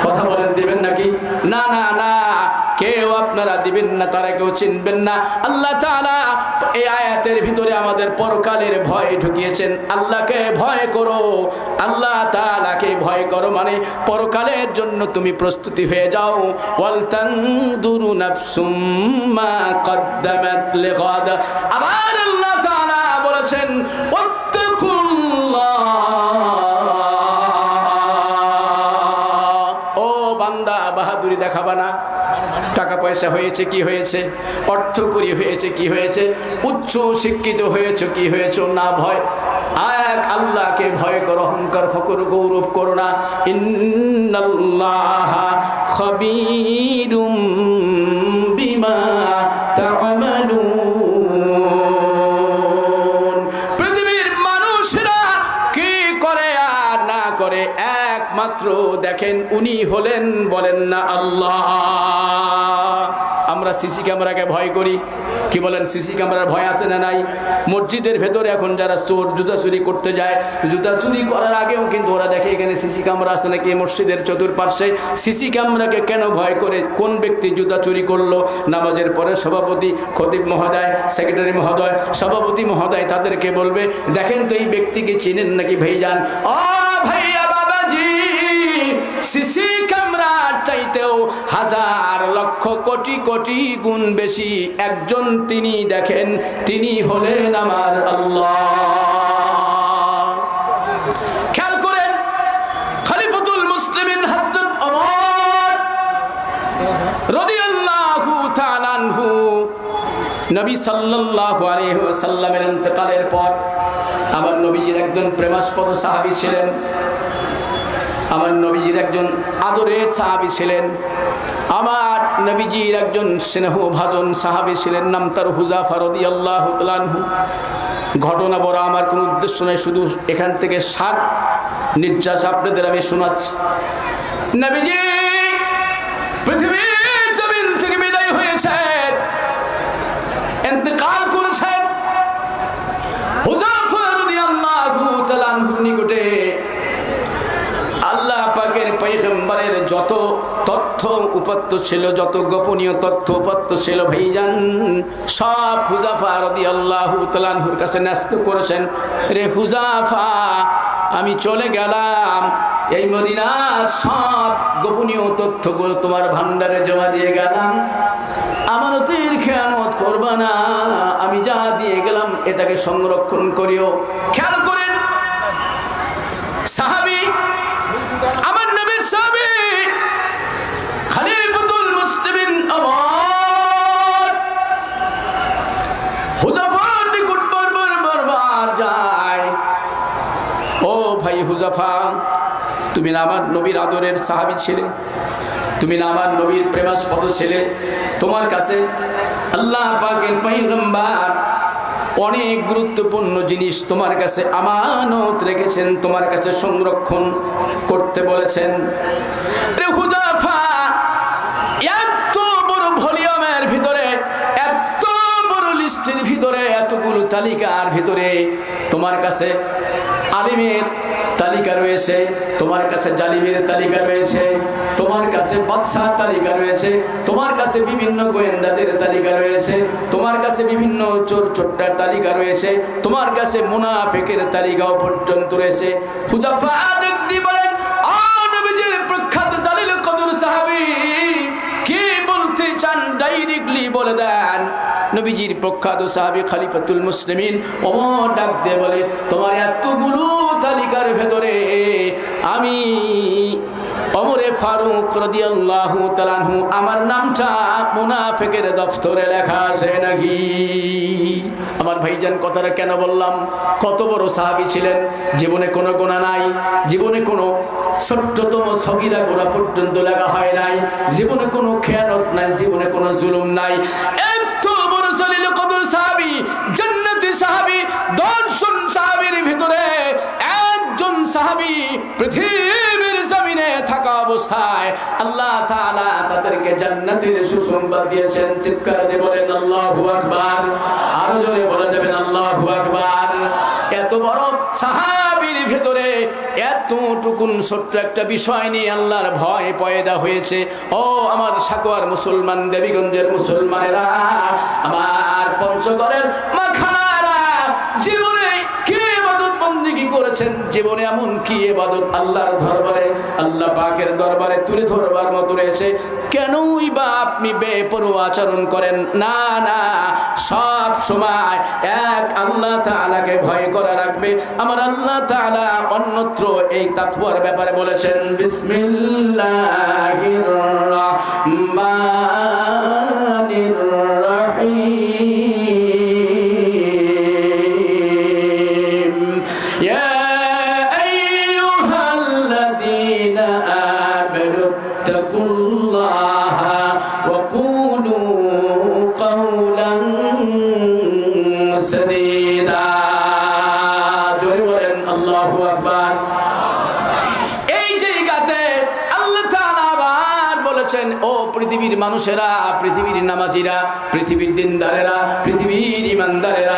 কথা বলেন, দেবেন নাকি? না না না, কেউ আপনারা দিবেন না, তারা কেউ চিনবেন না। আল্লাহ তাআলা এই আয়াতের ভিতরে আমাদের পরকালের ভয় ঢুকিয়েছেন। আল্লাহকে ভয় করো, আল্লাহ তাআলাকে ভয় করো, মানে পরকালের জন্য তুমি প্রস্তুতি হয়ে যাও। ওয়াল তানজুরু নাফসুম মা কদ্দামাত লিগাদ। আবার আল্লাহ তাআলা বলেছেন ওয়াত্তাকুল্লাহ। ও বান্দা, বাহাদুরি দেখাবা না। টাকা পয়সা হয়েছে কি হয়েছে, অর্থকরী হয়েছে কি হয়েছে, উচ্চ শিক্ষিত হয়েছে কি হয়েছে, না ভয়, এক আল্লাহকে ভয় করো, অহংকার ফখর গৌরব করো না। ইন্নাল্লাহা খাবীরুম বিমা তা'মালুন। পৃথিবীর মানুষরা কি করে আর না করে একমাত্র দেখেন, উনি হলেন, বলেন না আল্লাহ। আমরা সিসি ক্যামেরাকে ভয় করি, কি বলেন? সিসি ক্যামেরার ভয় আছে না নাই? মসজিদের ভেতরে এখন যারা চোর জুতা চুরি করতে যায়, জুতা চুরি করার আগেও কিন্তু ওরা দেখে এখানে সিসি ক্যামেরা আছে নাকি মসজিদের চতুর্পার্শ্বে। সিসি ক্যামেরাকে কেন ভয় করে? কোন ব্যক্তি জুতা চুরি করলো, নামাজের পরে সভাপতি, খতিব মহোদয়, সেক্রেটারি মহোদয়, সভাপতি মহোদয় তাদেরকে বলবে, দেখেন তো এই ব্যক্তিকে চিনেন নাকি ভাইজান? ও ভাইয়া, বাবাজি, সিসি ক্যামেরার চাইতেও হাজার লক্ষ কোটি কোটি গুণ বেশি একজন, তিনি দেখেন, তিনি হলেন আমার আল্লাহ। খেয়াল করেন, খলিফাতুল মুসলিমিন হযরত ওমর রাদিয়াল্লাহু তাআলা আনহু নবী সাল্লাল্লাহু আলাইহি ওয়াসাল্লামের ইন্তেকালের পর আমার নবীজির একজন প্রেমাস্পদ সাহাবী ছিলেন, আমার নবীজির একজন আদরের সাহাবী ছিলেন, আমার নবীজির একজন স্নেহভাজন সাহাবী ছিলেন, নাম তার হুযাফা রাদিয়াল্লাহু তাআলা আনহু। ঘটনা বড়, আমার কোনো উদ্দেশ্য নাই, শুধু এখান থেকে সার নির্যাস আপনাদের আমি শোনাচ্ছি। নবীজি পৃথিবীর জমিন থেকে বিদায় হয়েছেন, ইন্তেকাল করেছেন। হুযায়ফা রাদিয়াল্লাহু তাআলা আনহুর নিকটে আল্লাহ পাকের পয়গম্বরের যত তথ্য উপাত্ত ছিল, যত গোপনীয় তথ্য উপাত্ত ছিল ভাইজান, সব হুযায়ফা রাদিয়াল্লাহু তাআলা আনহুর কাছে ন্যস্ত করেছেন। রে হুযায়ফা, আমি চলে গেলাম, এই মদিনার সব গোপনীয় তথ্যগুলো তোমার ভান্ডারে জমা দিয়ে গেলাম, আমানতের খেয়ানত করবা না, আমি যা দিয়ে গেলাম এটাকে সংরক্ষণ করিও। খেয়াল করেন, সাহাবী, আমার নবীর সাহাবী খলিফাতুল মুসলিমিন ওমর হুযায়ফার নিকট বারবার যায়, ও ভাই হুযায়ফা, তুমি না আমার নবীর আদরের সাহাবী ছিলে, তুমি না আমার নবীর প্রেমাস্পদ ছিলে, তোমার কাছে আল্লাহ পাকের পয়গম্বর অনেক গুরুত্বপূর্ণ জিনিস তোমার কাছে আমানত রেখেছেন, তোমার কাছে সংরক্ষণ করতে বলেছেন। রে হুযায়ফা, এত বড় ভলিউমের ভিতরে, এত বড় লিস্টের ভিতরে, এতগুলো তালিকার ভিতরে তোমার কাছে আলিমের তালিকা রয়েছে, তোমার কাছে জালিমের তালিকা রয়েছে, তোমার কাছে বাদশাহ তালিকা রয়েছে, তোমার কাছে বিভিন্ন গোয়েন্দাদের তালিকা রয়েছে, তোমার কাছে বিভিন্ন চোর চোট্টার তালিকা রয়েছে, তোমার কাছে মুনাফিকের তালিকাও পর্যন্ত রয়েছে। হুযায়ফা দেখতে বলেন, ও নবীজির প্রখ্যাত জালিল কদর সাহাবী, কি বলতে চান ডাইরেক্টলি বলে দেন। নবীজির প্রখ্যাত সাহাবী খলিফাতুল মুসলিমিন ওমর ডাক দিয়ে বলে, তোমার এতগুলো তালিকার ভেতরে আমি ওমরে ফারুক রাদিয়াল্লাহু তাআলা আনহু, আমার নামটা মুনাফিকের দফতরে লেখা আছে নাকি? আমার ভাইজান কথাটা কেন বললাম? কত বড় সাহাবী ছিলেন, জীবনে কোনো গুনাহ নাই, জীবনে কোনো ছোট্টতম সগীরা গুনাহ পর্যন্ত লেখা হয় নাই, জীবনে কোনো খেয়ানত নাই, জীবনে কোনো জুলুম নাই। এত বড় জালিল কদর সাহাবী, জান্নাতি সাহাবী, দর্শন সাহাবীর ভিতরে একজন সাহাবী পৃথিবীর জমিনে থাকা অবস্থায় আল্লাহ তাআলা তাদেরকে জান্নাতের সুসংবাদ দিয়েছেন। চিৎকার দিয়ে বলেন আল্লাহু আকবার, আরো জোরে বলে যাবেন আল্লাহু আকবার। এত বড় সাহাবীর ভিতরে এতটুকুন ছোট্ট একটা বিষয় নিয়ে আল্লাহর ভয় পয়দা হয়েছে। ও আমার সাকোয়ার মুসলমান, দেবীগঞ্জের মুসলমানেরা, আমার পঞ্চগড়ের মাখারা, জীবনে কি ইবাদত বন্দেগী করেছেন, জীবনে এমন কি ইবাদত আল্লাহর দরবারে, আল্লাহ পাকের দরবারে তুলে ধরবার মতো রয়েছে? কেনই বা আপনি বেপরোয়া আচরণ করেন? না না, সব সময় এক আল্লাহ তাআলাকে ভয় করা লাগবে। আমার আল্লাহ তাআলা অন্যত্র এই তাকওয়ার ব্যাপারে বলেছেন, বিসমিল্লাহির রাহমানির রাহিম, ইয়া আইয়ুহাল্লাযীনা আমানু তাকুল্লাহা ওয়া কুলু কাওলান সাদীদা। জোরে বলেন আল্লাহু আকবার। এই জায়গাতে আল্লাহ তাআলা আবার বলেছেন, ও পৃথিবীর মানুষেরা, পৃথিবীর নামাজিরা, পৃথিবীর দিনদারেরা, পৃথিবীর ইমানদারেরা,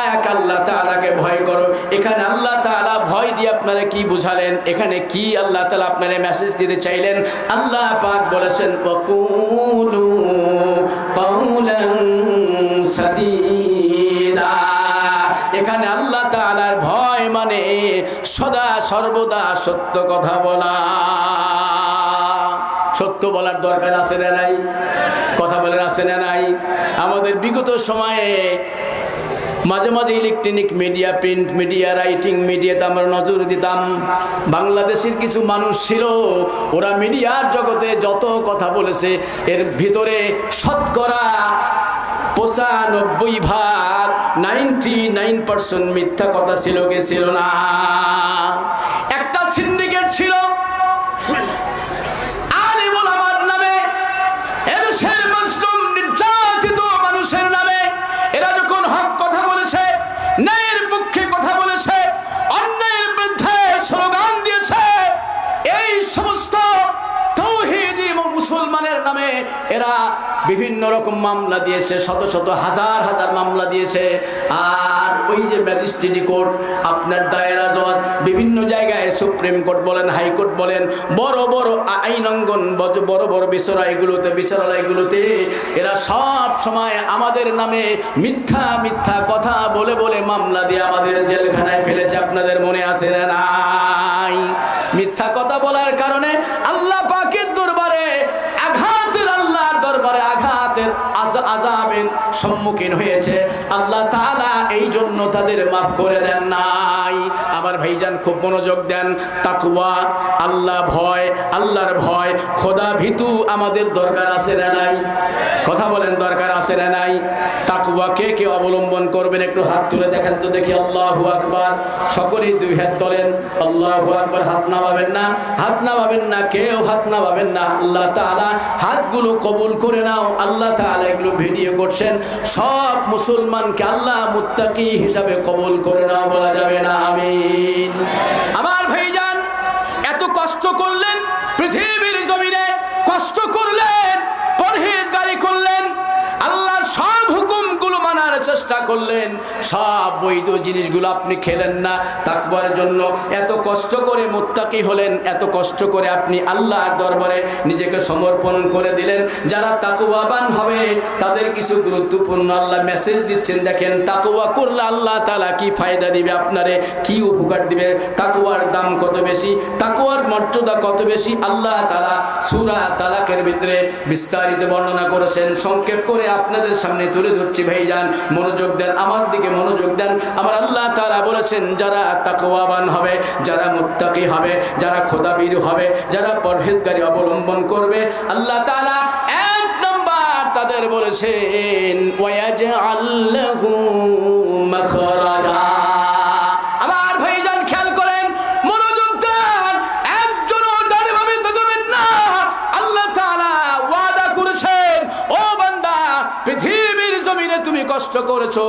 এক আল্লাহ তাআলাকে ভয় করো। এখানে আল্লাহ তাআলা ভয় দিয়ে আপনারা কি বুঝালেন? এখানে কি আল্লাহ তাআলা আপনারা মেসেজ দিতে চাইলেন? আল্লাহ পাক বলেছেন, ওয়াকুলু কাওলান সাদীদা। এখানে আল্লাহ তাআলার ভয় মানে সদা সর্বদা সত্য কথা বলা। সত্য বলার দরকার আছে না নাই? কথা বলেন আছে না নাই? আমাদের বিগত সময়ে মাঝে মাঝে electronic media, print media, writing মিডিয়াতে আমরা নজর দিতাম। বাংলাদেশের কিছু মানুষ ছিল, ওরা মিডিয়ার জগতে যত কথা বলেছে এর ভিতরে শতকরা 95% 99% মিথ্যা কথা ছিল কি ছিল না? একটা সিন্ডিকেট ছিল আলিমুল আমার নামে, এদেশের মুসলিম নির্যাতিত মানুষের নামে। এরা যখন হক কথা বলেছে, ন্যায়ের বিভিন্ন রকম মামলা দিয়েছে, শত শত হাজার হাজার মামলা দিয়েছে। আর ওই যে ম্যাজিস্ট্রেট কোর্ট, আপনার দায়রা জজ, বিভিন্ন জায়গায় সুপ্রিম কোর্ট বলেন, হাইকোর্ট বলেন, বড় বড় আইন অঙ্গন, বড় বড় বিচারালয়গুলোতে এরা সব সময় আমাদের নামে মিথ্যা মিথ্যা কথা বলে বলে মামলা দিয়ে আমাদের জেলখানায় ফেলেছে। আপনাদের মনে আছে না নাই? মিথ্যা কথা বলার কারণে আল্লাহ পাকের দরবারে আল্লাহর দরবারে আঘাতের আযাবের সম্মুখীন হয়েছে। আল্লাহ তাআলা এই জন্য তাদের মাফ করে দেন নাই। আমার ভাইজান খুব মনোযোগ দেন। তাকওয়া, আল্লাহ ভয়, আল্লাহর ভয়, খোদা ভীতু আমাদের দরকার আছে না নাই? কথা বলেন, দরকার আছে না নাই? তাকওয়া কে কে অবলম্বন করবেন একটু হাত তুলে দেখেন তো দেখি। আল্লাহু আকবার। সকলেই দুই হাত তোলেন। আল্লাহু আকবার। হাত নামাবেন না, হাত নামাবেন না, কেউ হাত নামাবেন না। আল্লাহ তাআলা হাতগুলো কবুল করে নাও। আল্লাহ তাআলা এগুলো ভিডিও করছেন, সব মুসলমানকে আল্লাহ মুত্তাকি হিসাবে কবুল করে নাও, বলা যাবে না আমিন? আমার ভাইজান এত কষ্ট করলেন, পৃথিবীর জমিনে কষ্ট করলেন, পরহেজগারি করলেন, আল্লাহর সব হুকুমগুলো মানার চেষ্টা করলেন, সব বৈধ জিনিসগুলো আপনি খেলেন না। তাকওয়ার জন্য এত কষ্ট করে মুত্তাকি হলেন, এত কষ্ট করে আপনি আল্লাহর দরবারে নিজেকে সমর্পণ করে দিলেন। যারা তাকওয়াবান হবে তাদের কিছু গুরুত্বপূর্ণ আল্লাহ মেসেজ দিচ্ছেন। দেখেন, তাকওয়া করলে আল্লাহ তাআলা কি ফায়দা দিবে, আপনারে কি উপকার দিবে, তাকওয়ার দাম কত বেশি, তাকওয়ার মর্যাদা কত বেশি, আল্লাহ তাআলা সূরা তালাকের ভিতরে বিস্তারিত বর্ণনা করেছেন। সংক্ষেপ করে আপনাদের সামনে তুলে ধরছি। ভাইজান মনোযোগ দেন, আমার দিকে মনোযোগ দেন। আমার আল্লাহ তাআলা বলেছেন, যারা তাকওয়াবান হবে, যারা মুত্তাকি হবে, যারা খোদাবীর হবে, যারা পরহেজগারি অবলম্বন করবে, আল্লাহ তাআলা এক নাম্বার তাদের বলেছেন ওয়ায়াজআল লাহু মাখরাজা। আমার ভাইজান খেয়াল করেন, মনোযোগ দেন, একজনও ডানেভাবে তাকাবেন না। আল্লাহ তাআলা ওয়াদা করেছেন, ও বান্দা, পৃথিবীর জমিনে তুমি কষ্ট করেছো,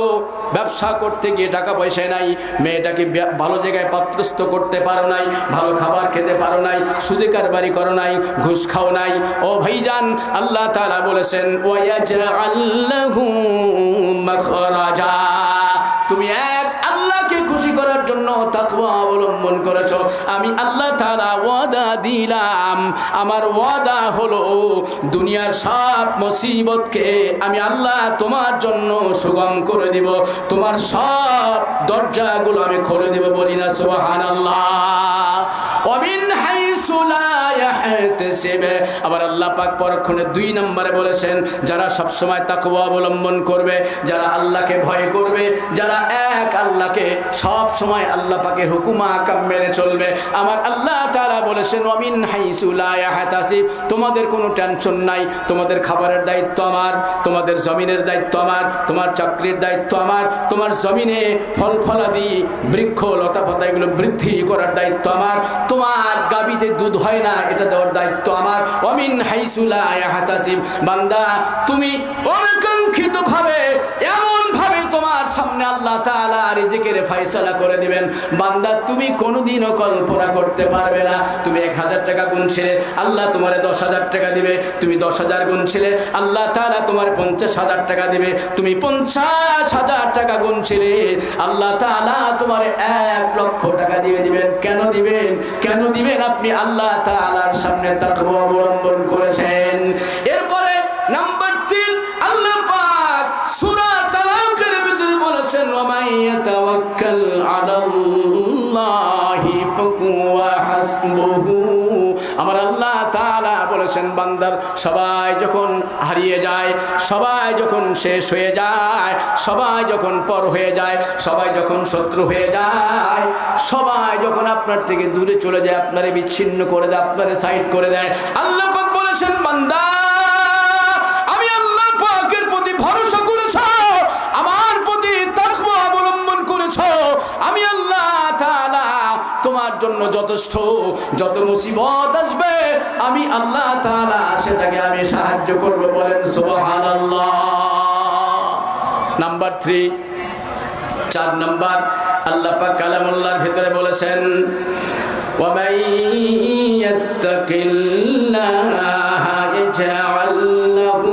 ব্যবসা করতে গিয়ে টাকা পয়সা নাই, মেয়েটাকে ভালো জায়গায় পাত্রস্থ করতে পারো নাই, ভালো খাবার খেতে পারো নাই, সুদে কারবারি করো নাই, ঘুষ খাও নাই। ও ভাইজান, আল্লাহ তাআলা বলেছেন ওয়ায়াজআল লাহু মাখরাজা। তুমি এক আল্লাহকে খুশি করার জন্য তাকওয়া অবলম্বন করেছো, আমি আল্লাহ তাআলা ওয়াদা দিলাম, আমার ওয়াদা হলো দুনিয়ার সব মুসিবতকে আমি আল্লাহ তোমার জন্য সুগম করে দিব, তোমার সব দরজাগুলো আমি খুলে দেব। বলি না সুবহানাল্লাহ। ওয়া মিন হাইসু লা ইয়াহতাসিব। আবার আল্লাহ পাক পরক্ষণে 2 নম্বরে বলেছেন, যারা সব সময় তাকওয়া অবলম্বন করবে, যারা আল্লাহকে ভয় করবে, যারা এক আল্লাহকে সব সময় আল্লাহ পাকের হুকুম আহকাম মেনে চলবে, আমার আল্লাহ তাআলা বলেছেন ওয়া মিন হাইসু লা ইয়াহতাসিব। তোমাদের কোনো টেনশন নাই, তোমাদের খাবারের দায়িত্ব আমার, তোমাদের জমিনের দায়িত্ব আমার, তোমার চাকরির দায়িত্ব আমার, তোমার জমিনে ফল ফলাদি বৃক্ষ লতা পাতা এগুলো বৃদ্ধি করার দায়িত্ব আমার, তোমার গাবিতে দুধ হয় না এটা দেওয়ার দায়িত্ব আমার। ওয়া মিন হাইসু লা ইয়াহতাসিব। বান্দা, তুমি অনাকাঙ্ক্ষিত ভাবে এমন ভাবে তোমার সামনে আল্লাহ তাআলা রিজিকের ফয়সালা করে দিবেন, বান্দা তুমি কোনোদিনও কল্পনা করতে পারবে না। তুমি 1000 টাকা গুনছিলে, আল্লাহ তোমারে 10,000 টাকা দিবে। তুমি 10,000 গুনছিলে, আল্লাহ তাআলা তোমার 50,000 টাকা দিবে। তুমি 50,000 টাকা গুনছিলে, আল্লাহ তাআলা তোমারে 1 লক্ষ টাকা দিয়ে দিবেন। কেন দিবেন? কেন দিবেন? আপনি আল্লাহ তাআলার সামনে তাকওয়া অবলম্বন করেছেন। এরপরে নাম্বার 3, আল্লাহ পাক সূরা তালাকের ভিতরে বলেছেন ওয়া মান ইয়াতাওয়াক্কাল আলাল্লাহি ফাহুয়া হাসবুহু। আমার আল্লাহ তাআলা বলেছেন, বান্দার সবাই যখন হারিয়ে যায়, সবাই যখন শেষ হয়ে যায়, সবাই যখন পর হয়ে যায়, সবাই যখন শত্রু হয়ে যায়, সবাই যখন আপনার থেকে দূরে চলে যায়, আপনারে বিচ্ছিন্ন করে দেয়, আপনারে সাইড করে দেয়, আল্লাহ পাক বলেছেন, বান্দা আমি আল্লাহ পাকের প্রতি ভরসা করেছো, আমার প্রতি তাকওয়া অবলম্বন করেছো, আমি আল্লাহ তাআলা তোমার জন্য যথেষ্ট। যত মুসিবত আসবে আমি আল্লাহ তাআলা সেটাকে আমি সাহায্য করব। বলেন সুবহানাল্লাহ। নাম্বার 3, 4 নাম্বার, আল্লাহ পাক কালামুল্লাহর ভিতরে বলেছেন ওয়া মান ইয়াত্তাকিল্লাহা ইয়াজআল লাহু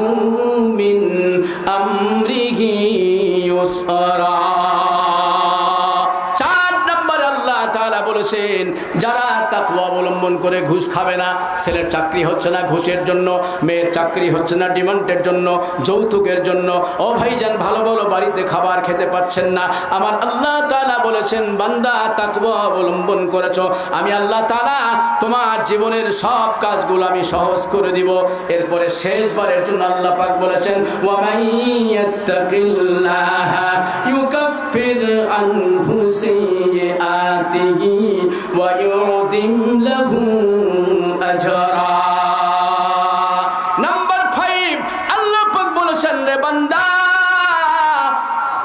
তাআলা বলেছেন যারা তাকওয়া অবলম্বন করে ঘুষ খাবে না, ছেলের চাকরি হচ্ছে না ঘুষের জন্য, মেয়ের চাকরি হচ্ছে না ডিমান্ডের জন্য, যৌতুকের জন্য, ও ভাইজান ভালো ভালো বাড়িতে খাবার খেতে পাচ্ছেন না, আমার আল্লাহ তাআলা বলেছেন বান্দা তাকওয়া অবলম্বন করেছো, আমি আল্লাহ তাআলা তোমার জীবনের সব কাজগুলো আমি সহজ করে দিব। এরপরে শেষবারের জন্য আল্লাহ পাক বলেছেন ওয়া মাইয়াত্তাকিল্লাহা ইউকাফির আনহু সাইয়্যাতিহি ওয়া ইউযিম লাহু আজরা। নাম্বার 5 আল্লাহ পাক বলেছেন রে বান্দা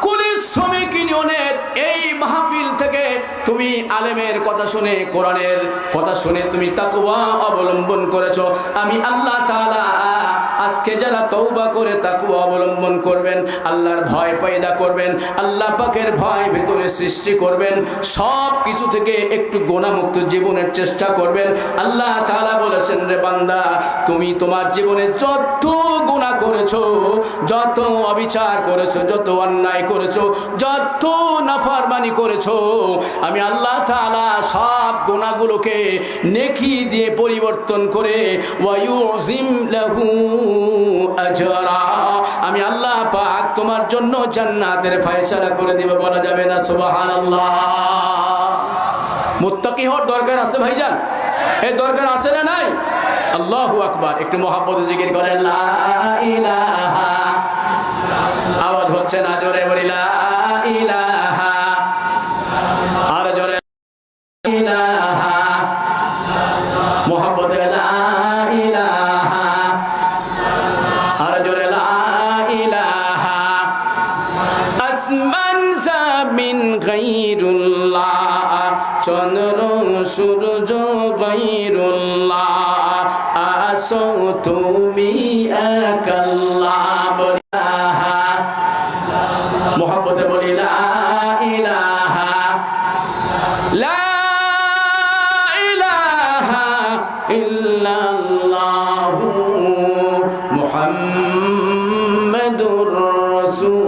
কুলি শ্রমিক ইউনিয়নের এই মাহফিল থেকে তুমি আলেমের কথা শুনে কোরআনের কথা শুনে তুমি তাকওয়া অবলম্বন করেছো, আমি আল্লাহ তাআলা আজকে যারা তওবা করে তাকওয়া অবলম্বন করবেন, আল্লাহর ভয় পয়দা করবেন, আল্লাহ পাকের ভয় ভিতরে সৃষ্টি করবেন, সব কিছু থেকে একটু গুনাহমুক্ত জীবনের চেষ্টা করবেন, আল্লাহ তাআলা বলেছেন রে বান্দা তুমি তোমার জীবনে যত গুনাহ করেছো, যত অবিচার করেছো, যত অন্যায় করেছো, যত নাফরমানি করেছো, আমি আল্লাহ তাআলা সব গুনাহগুলোকে নেকি দিয়ে পরিবর্তন করে ওয়া ইউযিম লাহু আজরা, আমি আল্লাহ পাক তোমার জন্য জান্নাতের ফয়সালা করে দিব। বলা যাবে না সুবহানাল্লাহ? মুত্তাকি হওয়ার দরকার আছে ভাইজান, এই দরকার আছে না নাই? আল্লাহু আকবার। একটু মহব্বতে জিকির করেন লা ইলাহা, আওয়াজ হচ্ছে না, জোরে বলি লা ইলাহা, আর জোরে ইলাহা, মহব্বতে লা ইলাহা, আর জোরে লা ইলাহা। আসমান জামিন গায়রুল্লাহ, চন্দ্র সূর্য গায়রুল্লাহ, আসো তুমি এক আল্লাহ, বলিলাহা, মোহাম্মদে বলি লা ইলাহা, লা ইলাহা ইল্লাল্লাহু মুহাম্মাদুর রাসূলুল্লাহ।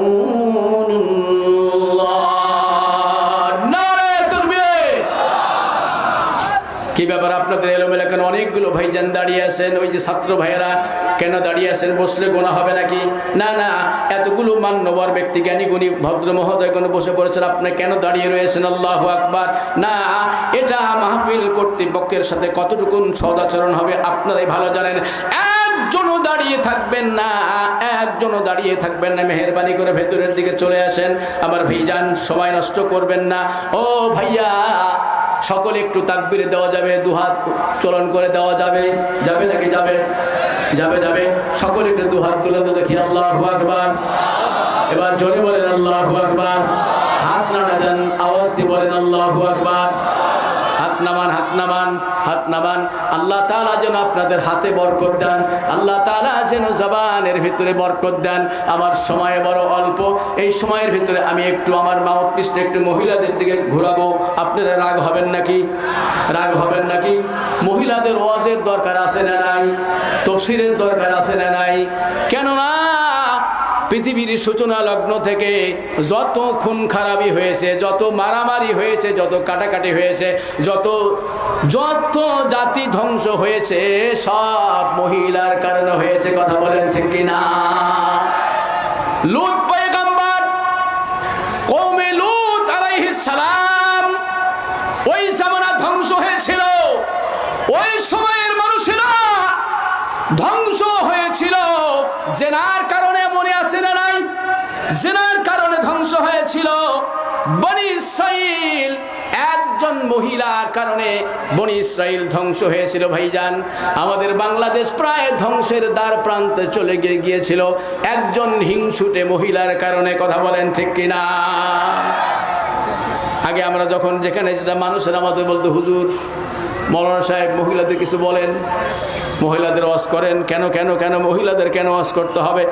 নারে তাকবীর। কি ব্যাপার আপনাদের এলোমেলো কেন? অনেকগুলো ভাইজান দাঁড়িয়ে আছেন, ওই যে ছাত্র ভাইয়েরা কেন দাঁড়িয়ে আছেন? বসলে গোনা হবে নাকি? না না, এতগুলো মান্যবর ব্যক্তি জ্ঞানী গুণী ভদ্র মহোদয় কোনো বসে পড়েছেন, আপনি কেন দাঁড়িয়ে রয়েছেন? আল্লাহু আকবার। না, এটা মাহফিল কর্তৃপক্ষের সাথে কতটুকু সদাচরণ হবে আপনারাই ভালো জানেন। একজনও দাঁড়িয়ে থাকবেন না, একজনও দাঁড়িয়ে থাকবেন না, মেহেরবানি করে ভেতরের দিকে চলে আসেন। আমার ভাইজান সময় নষ্ট করবেন না। ও ভাইয়া সকলে একটু তাকবীর দেওয়া যাবে, দুহাত চলন করে দেওয়া যাবে, যাবে নাকি? যাবে যাবে যাবে। সকলে একটু দুহাত তুলে তো দেখি। আল্লাহু আকবার। এবার জোরে বলেন আল্লাহু আকবার। হাত নাড়া দেন, আওয়াজ দিয়ে বলেন আল্লাহু আকবার। হাত নামান, হাত নামান, হাত নামান। আল্লাহ তাআলা যেন আপনাদের হাতে বরকত দেন, আল্লাহ তাআলা যেন জবানের ভিতরে বরকত দেন। আমার সময় বড় অল্প, এই সময়ের ভিতরে আমি একটু আমার মাউথ পিসটা একটু মহিলাদের দিকে ঘোরাবো। আপনারা রাগ হবেন নাকি? রাগ হবেন নাকি? মহিলাদের ওয়াজের দরকার আছে না নাই? তাফসীরের দরকার আছে না নাই? কেননা পৃথিবীর সূচনা লগ্ন থেকে যত খুন খারাপি হয়েছে, যত মারামারি হয়েছে, যত কাটাকাটি হয়েছে, যত যত জাতি ধ্বংস হয়েছে, সব মহিলার কারণে হয়েছে। কথা বলেন ঠিক কিনা? লূত পয়গম্বর, কওমে লূত আলাইহিস সালাম, ওই জামানা ধ্বংস হয়েছিল, ওই সময়ের মানুষেরা ধ্বংস হয়েছিল জিনার কারণে। মনে আছে না নাই? জিনার কারণে ধ্বংস হয়েছিল বনি ইসরাইল। একজন মহিলার কারণে বনি ইসরাইল ধ্বংস হয়েছিল। ভাইজান, আমাদের বাংলাদেশ প্রায় ধ্বংসের দ্বার প্রান্তে চলে গিয়েছিল একজন হিংসুটে মহিলার কারণে। কথা বলেন ঠিক কিনা? আগে আমরা যখন যেখানে যেটা মানুষের আমাদের বলতো, হুজুর মৌলানা সাহেব মহিলাদের কিছু বলেন, মহিলাদের ওয়াজ করেন কেন? কেন কেন মহিলাদের কেন ওয়াজ করতে হবে?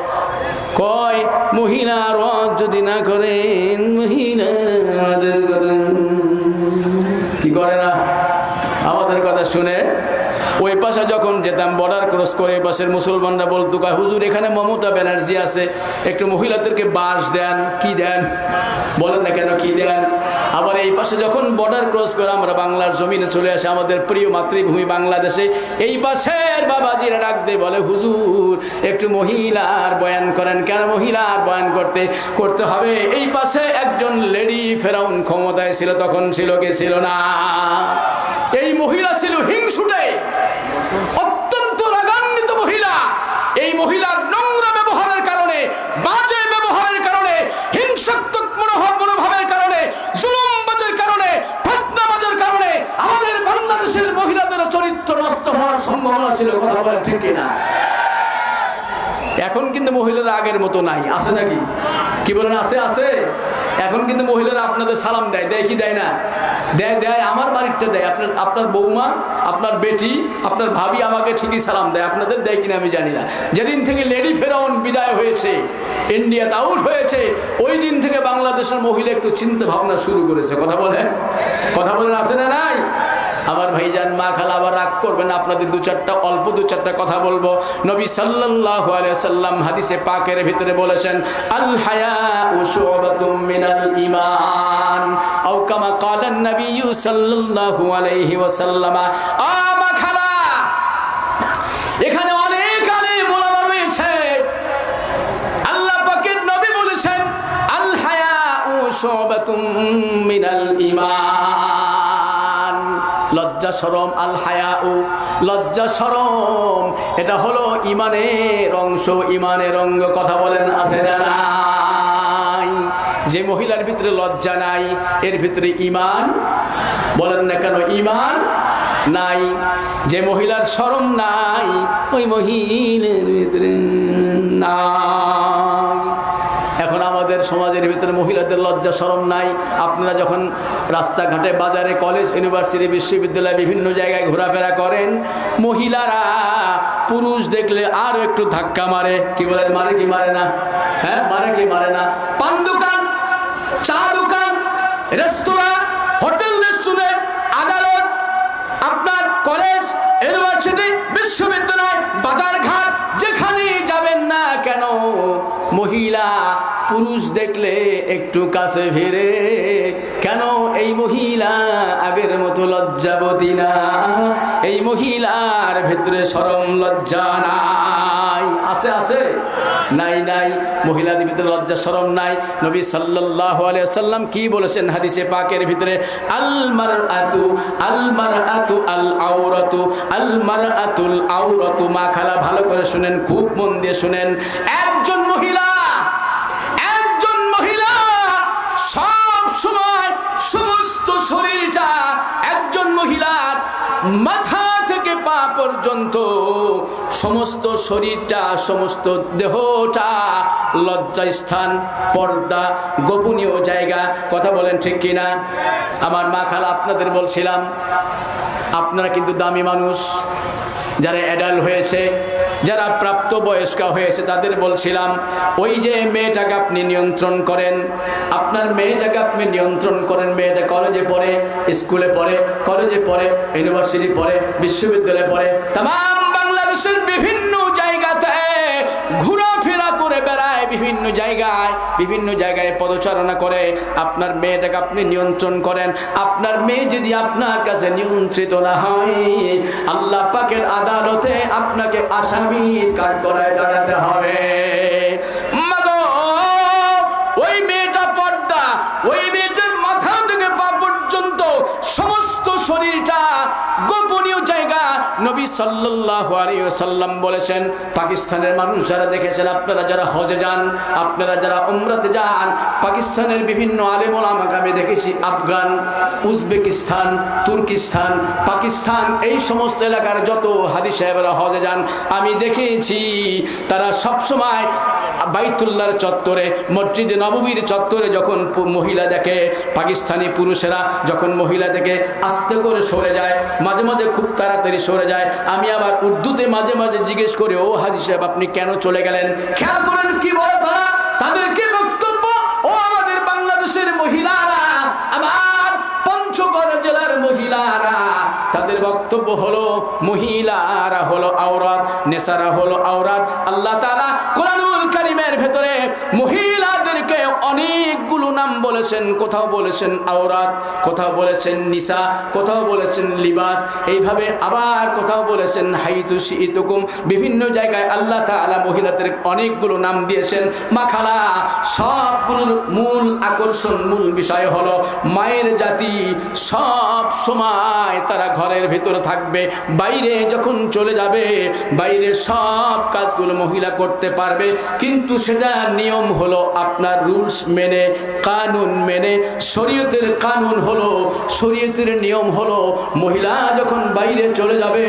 কয় মহিলার ওয়াজ যদি না করেন, মহিলাদের কথা কি করে না, আমাদের কথা শুনে। ওই পাশে যখন যেতাম বর্ডার ক্রস করে, পাশের মুসলমানরা বলতো, কয় হুজুর এখানে মমতা ব্যানার্জি আছে, একটু মহিলাদেরকে বাস দেন। কি দেন? বলেন না কেন কি দেন? আবার এই পাশে যখন বর্ডার ক্রস করে আমরা বাংলার জমিনে চলে আসে আমাদের প্রিয় মাতৃভূমি বাংলাদেশে, এই পাশের বাবাজিরা ডাক দিয়ে বলে, হুজুর একটু মহিলার বয়ান করেন। কেন মহিলার বয়ান করতে হবে? এই পাশে একজন লেডি ফেরাউন ক্ষমতায় ছিল, তখন ছিল কি ছিল না? এই মহিলা ছিল হিংসুটে, অত্যন্ত রাগান্বিত মহিলা। এই মহিলার নোংরা ব্যবহারের কারণে, বাজে ব্যবহারের কারণে, হিংসাত্মক মনোভাবের কারণে, জুলুমবাজের কারণে, ফতনাবাজের কারণে আমাদের বাংলাদেশের মহিলাদের চরিত্র নষ্ট হওয়ার সম্ভাবনা ছিল। কথা বলে ঠিক কিনা? এখন কিন্তু মহিলারা আগের মতো নাই, আছে নাকি? কি বলেন? আছে, আছে। এখন কিন্তু মহিলারা আপনাদের সালাম দেয়, দেয় কি দেয় না? দেয়। আমার বাড়িটা দেয়, আপনার বৌমা, আপনার বেটি, আপনার ভাবি আমাকে ঠিকই সালাম দেয়। আপনাদের দেয় কিনা আমি জানি না। যেদিন থেকে লেডি ফেরাউন বিদায় হয়েছে, ইন্ডিয়াতে আউট হয়েছে, ওই দিন থেকে বাংলাদেশের মহিলা একটু চিন্তা ভাবনা শুরু করেছে। কথা বলেন, আছে না নাই? আমার ভাইজান, মা খালা আবার রাগ করবেন, আপনাদের অল্প দু চারটা কথা বলবো। নবী সাল্লাল্লাহু আলাইহি ওয়াসাল্লাম হাদিসে পাকের ভিতরে বলেছেন, আল হায়াউ শু'বাতুম মিনাল ঈমান, আও কামা ক্বালা নবী সাল্লাল্লাহু আলাইহি ওয়াসাল্লাম। মা খালা, এখানে অনেক আলেম ওলামা রয়েছে। আল্লাহ পাকের নবী বলেছেন, আল হায়াউ শু'বাতুম মিনাল ঈমান। লজ্জা শরম, আল হায়াউ, লজ্জা শরম, এটা হলো ইমানের অংশ, ইমানের অঙ্গ। কথা বলেন, আছে না নাই? যে মহিলার ভিতরে লজ্জা নাই, এর ভিতরে ইমান, বলেন না কেন ইমান নাই? যে মহিলার শরম নাই, ওই মহিলার ভিতরে নাই। এখন আমাদের সমাজের ভিতরে মহিলাদের লজ্জা শরম নাই। আপনারা যখন রাস্তাঘাটে, বাজারে, কলেজ, ইউনিভার্সিটি, বিশ্ববিদ্যালয়, বিভিন্ন জায়গায় ঘোরাফেরা করেন, মহিলারা পুরুষ দেখলে আরো একটু ধাক্কা মারে। কি বলেন? মারে কি মারে না? হ্যাঁ, মারে কি মারে না? পান দোকান, চা দোকান, রেস্তোরাঁ, হোটেল, রেস্টুরেন্ট, আদালত, আপনার কলেজ, ইউনিভার্সিটি, বিশ্ববিদ্যালয়, বাজারঘাট, যেখানেই যাবেন না কেন, মহিলা পুরুষ দেখলে একটু কাছে ভিড়ে। কেন? এই মহিলা আগের মতো লজ্জাবতী না, এই মহিলার ভেতরে শরম লজ্জা নাই। আছে, আছে? নাই, নাই। মহিলাদের ভিতরে লজ্জা শরম নাই। নবী সাল্লাল্লাহু আলাইহি ওয়াসাল্লাম কি বলেছেন হাদিসে পাকের ভিতরে? আল মারআতু আল আওরাতু, আল মারআতুল আওরাতু। মা খালা ভালো করে শুনেন, খুব মন দিয়ে শুনেন। একজন মহিলা সব সময় সমস্ত শরীরটা, একজন মহিলার মাথা থেকে পা পর্যন্ত সমস্ত শরীরটা, সমস্ত দেহটা লজ্জা স্থান, পর্দা, গোপনীয় জায়গা। কথা বলেন ঠিক কিনা? আমার মা খালা, আপনাদের বলছিলাম, আপনারা কিন্তু দামি মানুষ। যারা অ্যাডাল্ট হয়েছে, যারা প্রাপ্ত বয়স্কা হয়েছে, তাদের বলছিলাম, ওই যে মেয়েটাকে আপনি নিয়ন্ত্রণ করেন, আপনার মেয়েটাকে আপনি নিয়ন্ত্রণ করেন। মেয়েটা কলেজে পড়ে, স্কুলে পড়ে, কলেজে পড়ে, ইউনিভার্সিটি পড়ে, বিশ্ববিদ্যালয়ে পড়ে, তাম বাংলাদেশের বিভিন্ন জায়গাতে ঘোরাফেরা করে বেড়ায়, বিভিন্ন জায়গায় পদচারণা করে। আপনার মেয়েটাকে আপনি নিয়ন্ত্রণ করেন। আপনার মেয়ে যদি আপনার কাছে নিয়ন্ত্রিত না হয়, আল্লাহ পাকের আদালতে আপনাকে আসামির কাঠগড়ায় দাঁড়াতে হবে। মাগো, ওই মেয়েটা পর্দা, ওই মেয়েটার মাথা থেকে পা পর্যন্ত সমস্ত শরীরটা গোপনীয় জায়গা। নবী সাল্লাল্লাহু আলাইহি ওয়াসাল্লাম বলেছেন, পাকিস্তানের মানুষ যারা দেখেছেন, আপনারা যারা হজে যান, আপনারা যারা উমরাতে যান, পাকিস্তানের বিভিন্ন আলেম ওলামাকে আমি দেখেছি, আফগান, উজবেকিস্তান, তুর্কিস্তান, পাকিস্তান, এই সমস্ত এলাকার যত হাজি সাহেবরা হজে যান, আমি দেখেছি তারা সবসময় বাইতুল্লাহর চত্বরে, মসজিদে নববীর চত্বরে যখন মহিলা দেখে, পাকিস্তানি পুরুষেরা যখন মহিলা দেখে আস্তে করে সরে যায়, মাঝে মাঝে খুব তাড়াতাড়ি সরে যায়। আমি আবার উর্দুতে মাঝে মাঝে জিজ্ঞেস করি, ও হাজি সাহেব আপনি কেন চলে গেলেন? খেয়াল করেন কি বলে তারা, তাদের কি বক্তব্য? ও আমাদের বাংলাদেশের মহিলারা, আমার পঞ্চগড় জেলার মহিলারা, তাদের বক্তব্য হলো মহিলারা হলো আওরাত, নেসারা হলো আওরাত। আল্লাহ তাআলা কোরআনুল কারীমের ভেতরে মহিলাদের মহিলাদেরকে অনেকগুলো নাম বলেছেন, কোথাও বলেছেন আওরাত, কোথাও বলেছেন নিসা, কোথাও বলেছেন লিবাস, এইভাবে আবার কোথাও বলেছেন হাইতু শিইতুকুম। বিভিন্ন জায়গায় আল্লাহ তাআলা মহিলাদের অনেকগুলো নাম দিয়েছেন। মাখালা সবগুলোর মূল আকর্ষণ, মূল বিষয় হলো মায়ের জাতি সব সময় তারা ঘরের ভিতরে থাকবে, বাইরে যখন চলে যাবে বাইরে সব কাজগুলো মহিলা করতে পারবে, কিন্তু সেটা নিয়ম হলো আপনার রুলস মেনে, কানুন মেনে। শরীয়তের কানুন হলো, শরীয়তের নিয়ম হলো মহিলা যখন বাইরে চলে যাবে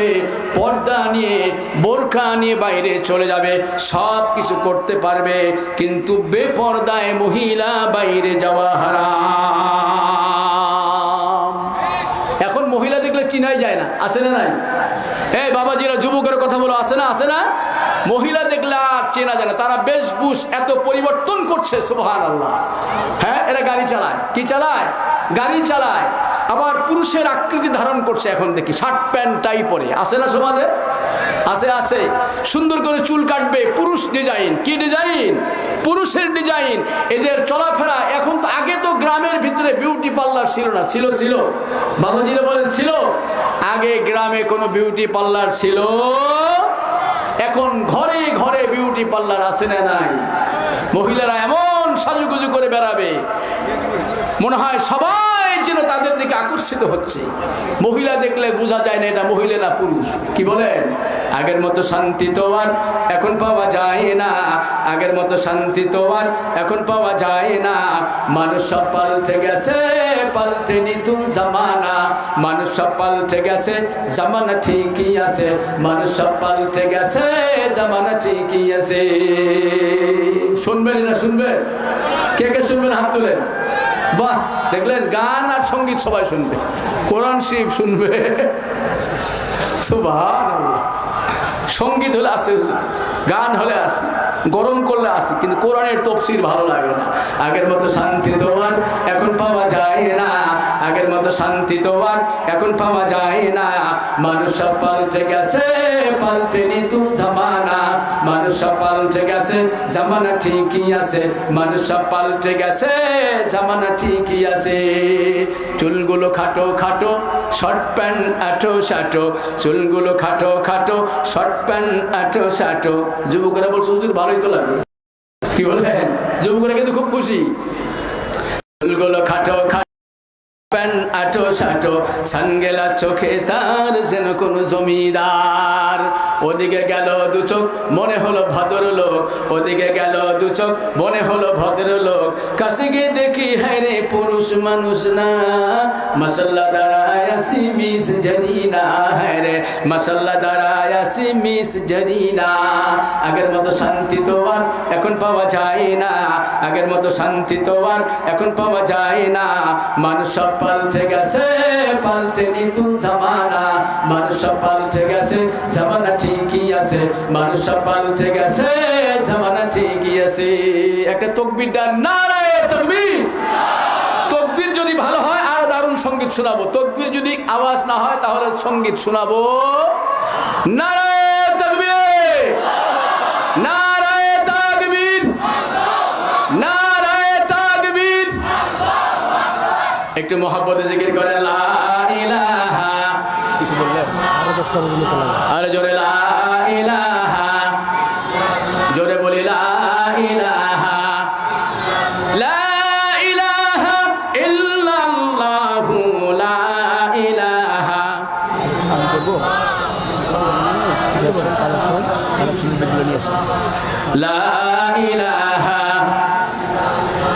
পর্দা নিয়ে, বোরকা নিয়ে বাইরে চলে যাবে, সব কিছু করতে পারবে, কিন্তু বেপর্দায় মহিলা বাইরে যাওয়া হারাম। এখন মহিলা দেখলে চিনাই যায় না, আছে না নাই? এই বাবাজিরা যুবকের কথা বলো, আছে না? আছে না? মহিলা দেখলে আর চেনা যায় না, তারা বেশভূষ এত পরিবর্তন করছে, সুবহানাল্লাহ। হ্যাঁ, এরা গাড়ি চালায়, কি চালায়? গাড়ি চালায়। আবার পুরুষের আকৃতি ধারণ করছে, এখন দেখি শার্ট প্যান্ট টাই পরে, আছে না সমাজে? আছে, আছে। সুন্দর করে চুল কাটবে, পুরুষ ডিজাইন। কি ডিজাইন? পুরুষের ডিজাইন। এদের চলাফেরা এখন তো, আগে তো গ্রামের ভিতরে বিউটি পার্লার ছিল না, ছিল? ছিল বাবাজিরা বলেন ছিল? আগে গ্রামে কোনো বিউটি পার্লার ছিল? এখন ঘরে ঘরে বিউটি পার্লার, আছে না নাই? মহিলারা এমন সাজুগুজু করে বেড়াবে, মনে হয় সবাই যেন তাদের দিকে আকর্ষিত হচ্ছে। মহিলা দেখলে বোঝা যায় না এটা মহিলা না পুরুষ। কি বলেন? আগের মতো শান্তি তো আর এখন পাওয়া যায় না, আগের মতো শান্তি তো আর এখন পাওয়া যায় না। মানুষ সব পাল্টে গেছে, পাল্টেনি তো জামানা। মানুষ সব পাল্টে গেছে, জামানা ঠিকই আছে। মানুষ সব পাল্টে গেছে, জামানা ঠিকই আছে। শুনবেন না শুনবেন? কে কে শুনবেন হাত তুলেন। বাহ, দেখলেন? গান আর সঙ্গীত সবাই শুনবে, কোরআন শরীফ শুনবে, সুবহানাল্লাহ। সঙ্গীত হলে আসে, গান হলে আসে, গরম করলে আসে, কিন্তু কোরআনের তফসির ভালো লাগে না। আগের মতো শান্তি তো আর এখন পাওয়া যায় না, আগের মতো শান্তি তো আর এখন পাওয়া যায় না। মানুষ সব পাল্টে গেছে, পাল্টেনি তো জামানা। মানুষ সব পাল্টে গেছে, জামানা ঠিকই আছে। মানুষ সব পাল্টে গেছে, জামানা ঠিকই আছে। চুলগুলো খাটো খাটো, শর্ট প্যান্ট আটো সাটো। চুলগুলো খাটো খাটো, শর্ট প্যান্ট আটো সাটো। যুবকরা বলছে হুজুর ভালোই তো লাগে। কি বলেন? যুবকরা কিন্তু খুব খুশি। চুলগুলো খাটো খাটো, প্যান্ট আটো সাটো, সানগেলা চোখে তার যেন কোন জমিদার। ওদিকে গেল দু চোখ, মনে হলো ভদ্রলোক। ওদিকে গেল দু চোখ, মনে হলো ভদ্রলোক। কাছে গিয়ে দেখি হ্যাঁ রে পুরুষ মানুষ না। মাশাআল্লাহ দাঁড়ায় আসি মিস জরিনা, হ্যাঁ রে মাশাআল্লাহ দাঁড়ায় আসি মিস জরিনা। আগের মতো শান্তি তো আর এখন পাওয়া যায় না, আগের মতো শান্তি তো আর এখন পাওয়া যায় না। মানুষ সব পাল্টে গেছে, পাল্টেনি তো জামানা। মানুষ সব পাল্টে গেছে, জামানা ঠিকই আছে। মানুষ সব পাল্টে গেছে, জামানা ঠিকই আছে। একটা তাকবীর দেন, নারায়ে তাকবীর। তাকবীর যদি ভালো হয় আর দারুণ সঙ্গীত শোনাবো। তাকবীর যদি আওয়াজ না হয় তাহলে সঙ্গীত শোনাবো। নারায়ে তাকবীর, নারায়ে তাকবীর, নারায়ে তাকবীর। একটু মহব্বতে জিকির করে লা ইলাহা, কিছু বললে আরো 10টা পর্যন্ত চলে যাবে। আরে জোরে লা ইলাহা, জোরে বলি লা ইলাহা, লা ইলাহা ইল্লাল্লাহু, লা ইলাহা। আমি করব লা ইলাহা,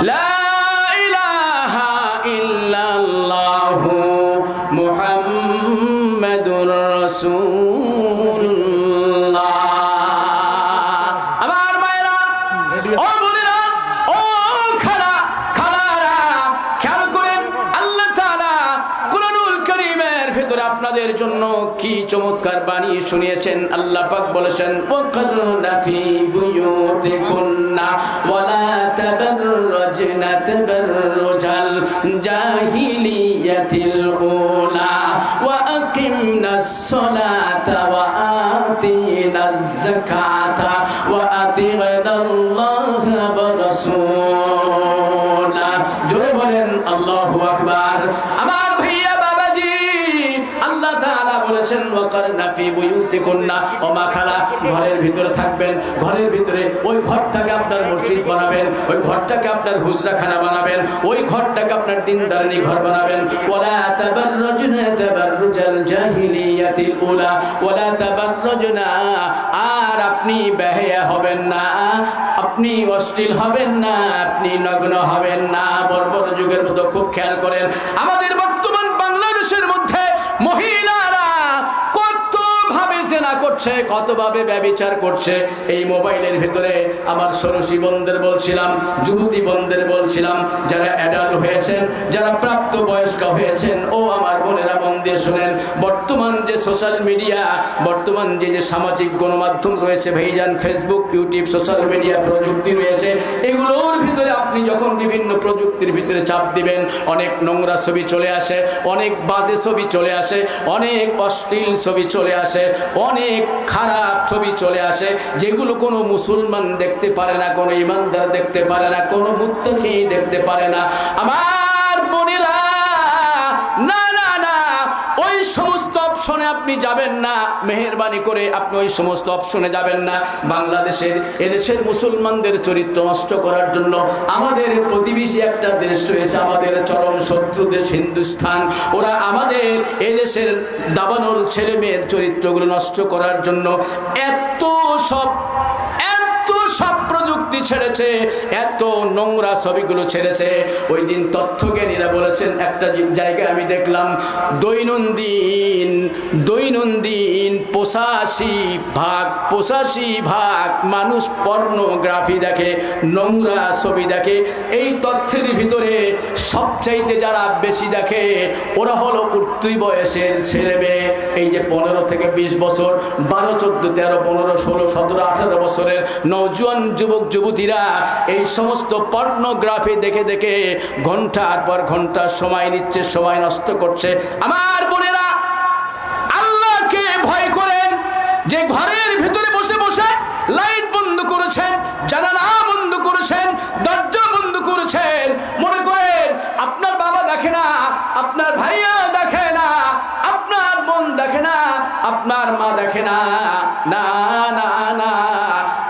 লা ইলাহা ইল্লাল্লাহু মুহাম্মাদুর রাসূলুল্লাহ। আমার মায়েরা, ও বোনেরা, ও খালারা, খেয়াল করেন আল্লাহ তাআলা কুরআনুল কারীমের ভেতরে আপনাদের জন্য কি চমৎকার বাণী শুনিয়েছেন। আল্লাহ পাক বলেছেন ওয়াকারনা ফি বুয়ুতিকুন্না ওয়ালা তাবাররাজনা তাবাররুজাল জাহিলিয়াতিল উলা ওয়া আকিমনাস সালাতা ওয়া আতিনাজ যাকাতা ওয়া আতিনাল্লাহা ওয়া রাসূল বলেছেন ওয়াকারনা ফি বুয়ুতিকুন্না ওয়া মা খালা, ঘরের ভিতরে থাকবেন, ঘরের ভিতরে ওই ঘরটাকে আপনার মসজিদ বানাবেন, ওই ঘরটাকে আপনার হুজরাখানা বানাবেন, ওই ঘরটাকে আপনার দিনদারনি ঘর বানাবেন। ওয়ালা তাবাররুজনা তাবাররুজাল জাহিলিয়াতিল উলা ওয়ালা তাবাররুজনা, আর আপনি বেহায়া হবেন না, আপনি অশ্লীল হবেন না, আপনি নগ্ন হবেন না। বর্বর যুগের মতো খুব খেয়াল করেন আমাদের বর্তমান বাংলাদেশের মধ্যে মহিলারা কতভাবে জেনা করছে, কতভাবে ব্যভিচার করছে। এই মোবাইলের ভিতরে আমার ষোড়শী বোনদের বলছিলাম, যুবতী বোনদের বলছিলাম, যারা অ্যাডাল্ট হয়েছেন, যারা প্রাপ্ত বয়স্ক হয়েছেন, ও আমার বোনেরা মন দিয়ে শোনেন, বর্তমান যে সোশ্যাল মিডিয়া, বর্তমান যে সামাজিক গণমাধ্যম রয়েছে ভাইজান, ফেসবুক, ইউটিউব, সোশ্যাল মিডিয়া প্রযুক্তি রয়েছে, এগুলোর ভিতরে আপনি যখন বিভিন্ন প্রযুক্তির ভিতরে চাপ দিবেন, অনেক নোংরা ছবি চলে আসে, অনেক বাজে ছবি চলে আসে, অনেক অশ্লীল ছবি চলে আসে, অনেক খারাপ ছবি চলে আসে, যেগুলো কোনো মুসলমান দেখতে পারে না, কোনো ইমানদার দেখতে পারে না, কোনো মুত্তাকি দেখতে পারে না। আমার বোনেরা, না না না, ওই সমস্ত অপশনে আপনি যাবেন না, মেহেরবানি করে আপনি ওই সমস্ত অপশনে যাবেন না। বাংলাদেশের, এদেশের মুসলমানদের চরিত্র নষ্ট করার জন্য আমাদের প্রতিবেশী একটা দেশ রয়েছে, আমাদের চরম শত্রু দেশ হিন্দুস্তান, ওরা আমাদের এদেশের দাবানল ছেলে মেয়ের চরিত্রগুলো নষ্ট করার জন্য এত সব প্রযুক্তি ছেড়েছে, এত নোংরা ছবিগুলো ছেড়েছে। ওই দিন তথ্যজ্ঞানীরা বলেছেন, একটা জায়গায় আমি দেখলাম দৈনন্দিন 85% মানুষ পর্নোগ্রাফি দেখে, নোংরা ছবি দেখে। এই তথ্যের ভিতরে সবচাইতে যারা বেশি দেখে ওরা হলো উঠতি বয়সের ছেলে মেয়ে, এই যে 15 থেকে 20 বছর, 12, 14, 13, 15, 16, 17, 18 বছরের নওজোয়ান যুবক যুবতীরা এই সমস্ত পর্নোগ্রাফি দেখে দেখে ঘন্টার পর ঘন্টা সময় নিচ্ছে, সময় নষ্ট করছে। আমার বোনেরা, আল্লাহকে ভয় করেন, যে ঘরের ভিতরে বসে বসে লাইট বন্ধ করেছেন, জানালা বন্ধ করেছেন, দরজা বন্ধ করেছেন, মনে করেন আপনার বাবা দেখে না, আপনার ভাইয়া দেখে না, আপনার বোন দেখে না, আপনার মা দেখে না। না না না,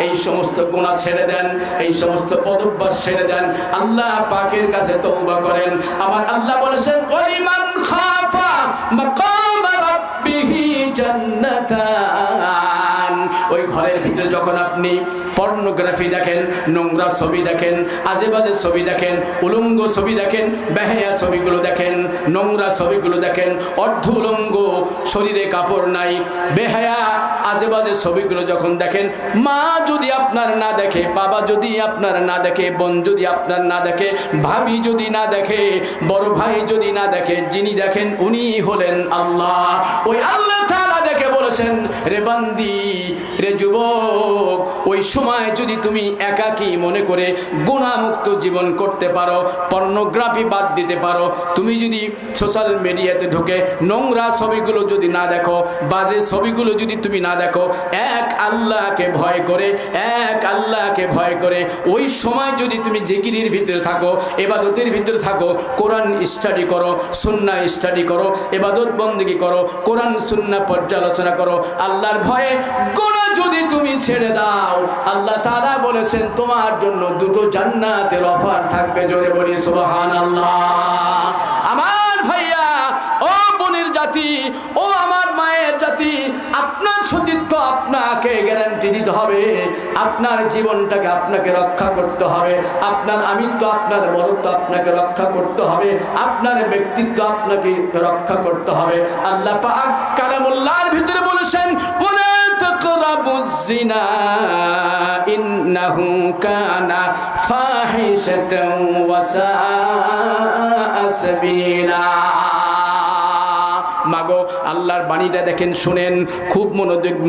এই সমস্ত গুনাহ ছেড়ে দেন, এই সমস্ত পদভ্যাস ছেড়ে দেন, আল্লাহ পাকের কাছে তওবা করেন। আমার আল্লাহ বলেছেন, ওয়ালিমান খাফা মাকাম রাব্বিহি জান্নাতান। ওই ঘরের ভিতরে যখন আপনি পর্নোগ্রাফি দেখেন, নোংরা ছবি দেখেন, আজেবাজে ছবি দেখেন, উলঙ্গ ছবি দেখেন, বেহায়া ছবিগুলো দেখেন, নোংরা ছবিগুলো দেখেন, অর্ধ উলঙ্গ, শরীরে কাপড় নাই, বেহায়া আজেবাজে ছবিগুলো যখন দেখেন, মা যদি আপনার না দেখে, বাবা যদি আপনার না দেখে, বোন যদি আপনার না দেখে, ভাবি যদি না দেখে, বড় ভাই যদি না দেখে, যিনি দেখেন উনি হলেন আল্লাহ। ওই আল্লাহ তাআলা দেখে বলেছেন, রে বান্দি, রে যুবক, ওই সময় যদি তুমি একাকী মনে করে গুনাহমুক্ত জীবন করতে পারো, পর্নোগ্রাফি বাদ দিতে পারো, তুমি যদি সোশ্যাল মিডিয়াতে ঢুকে নোংরা ছবিগুলো যদি না দেখো, বাজে ছবিগুলো যদি তুমি না দেখো, এক আল্লাহকে ভয় করে, এক আল্লাহকে ভয় করে ওই সময় যদি তুমি জিকিরের ভিতরে থাকো, ইবাদতের ভিতরে থাকো, কোরআন স্টাডি করো, সুন্নাহ স্টাডি করো, ইবাদত বন্দেগী করো, কোরআন সুন্নাহ পর্যালোচনা করো, আল্লাহর ভয়ে গুনাহ যদি তুমি ছেড়ে দাও, আল্লাহ তাআলা বলেছেন তোমার জন্য 2টো জান্নাতের অফার থাকবে। জোরে বলি সুবহানাল্লাহ। আমার ভাইয়া, ও বোনের জাতি, ও আমার মায়ের জাতি, আপনার সতীত্ব আপনাকে গ্যারান্টি দিতে হবে, আপনার জীবনটাকে আপনাকে রক্ষা করতে হবে, আপনার আমিত্ব, আপনার বরত্ব আপনাকে রক্ষা করতে হবে, আপনার ব্যক্তিত্ব আপনাকে রক্ষা করতে হবে। আল্লাহ পাক কালামুল্লাহর ভিতরে বলেছেন, ওয়ালা তাকরাবুজ জিনা ইন্নাহু কানা ফাহিশাতান ওয়া সাআ সাবিলা। মাগো, আল্লাহর বাণীটা দেখেন, শুনেন, খুব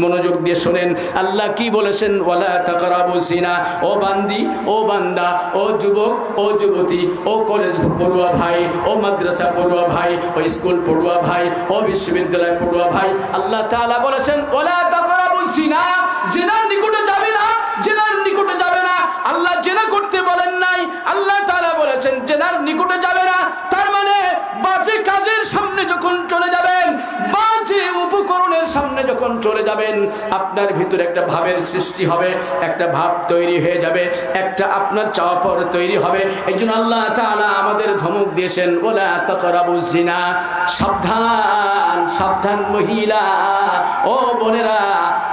মনোযোগ দিয়ে শুনেন। আল্লাহ কি বলেছেন? ওয়ালা তাকরাবুজ জিনা। ও বান্দি, ও বান্দা, ও যুবক, ও যুবতী, ও কলেজ পড়ুয়া ভাই, ও মাদ্রাসা পড়ুয়া ভাই, ও স্কুল পড়ুয়া ভাই, ও বিশ্ববিদ্যালয় পড়ুয়া ভাই, আল্লাহ তাআলা বলেছেন ওয়ালা তাকরাবুজ জিনা। জিনার নিকটে যাবে না, জিনার নিকটে যাবে না। আল্লাহ জিনা করতে বলেন নাই, আল্লাহ তাআলা বলেছেন জিনার নিকটে যাবে না। তার মানে বাজে কাজের সামনে যখন চলে যাবেন, বাজে উপকরণ যখন চলে যাবেন আপনার ভিতরে একটা ভাবের সৃষ্টি হবে, একটা ভাব তৈরি হয়ে যাবে, একটা আপনার চাওয়া পাওয়ার তৈরি হবে। এই জন্য আল্লাহ তাআলা আমাদের ধমক দিয়েছেন, ওয়ালা তাকরাবুজ জিনা, সাবধান সাবধান মহিলা ও বোনেরা,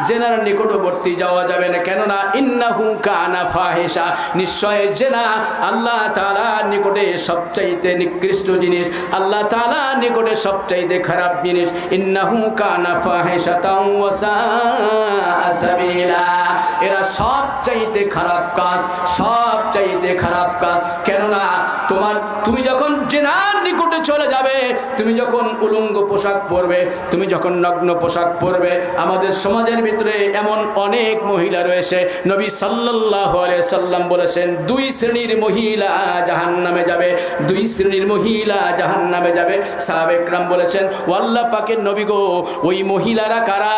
জেনার নিকটবর্তী যাওয়া যাবে না। কেননা ইন্নাহু কানা ফাহিশা, নিশ্চয় জেনা আল্লাহ তাআলার নিকটে সবচাইতে নিকৃষ্ট জিনিস, আল্লাহ তাআলার নিকটে সবচাইতে খারাপ জিনিস। ইন্নাহু কানা ফাহিশাতাও ওয়া সাআ সাবিলা, এরা সবচাইতে খারাপ কাজ, সবচাইতে খারাপ কাজ। কেননা তুমি যখন জেনার নিকটে চলে যাবে, তুমি যখন উলঙ্গ পোশাক পরবে, তুমি যখন নগ্ন পোশাক পরবে, আমাদের সমাজের ভিতরে এমন অনেক মহিলা রয়েছে, নবী সাল্লাল্লাহু আলাইহি সাল্লাম বলেছেন 2 শ্রেণীর মহিলা জাহান্নামে যাবে, 2 শ্রেণীর মহিলা জাহান্নামে যাবে। সাহাবায়ে কেরাম বলেছেন, ও আল্লাহ পাকের নবী গো, ওই মহিলারা কারা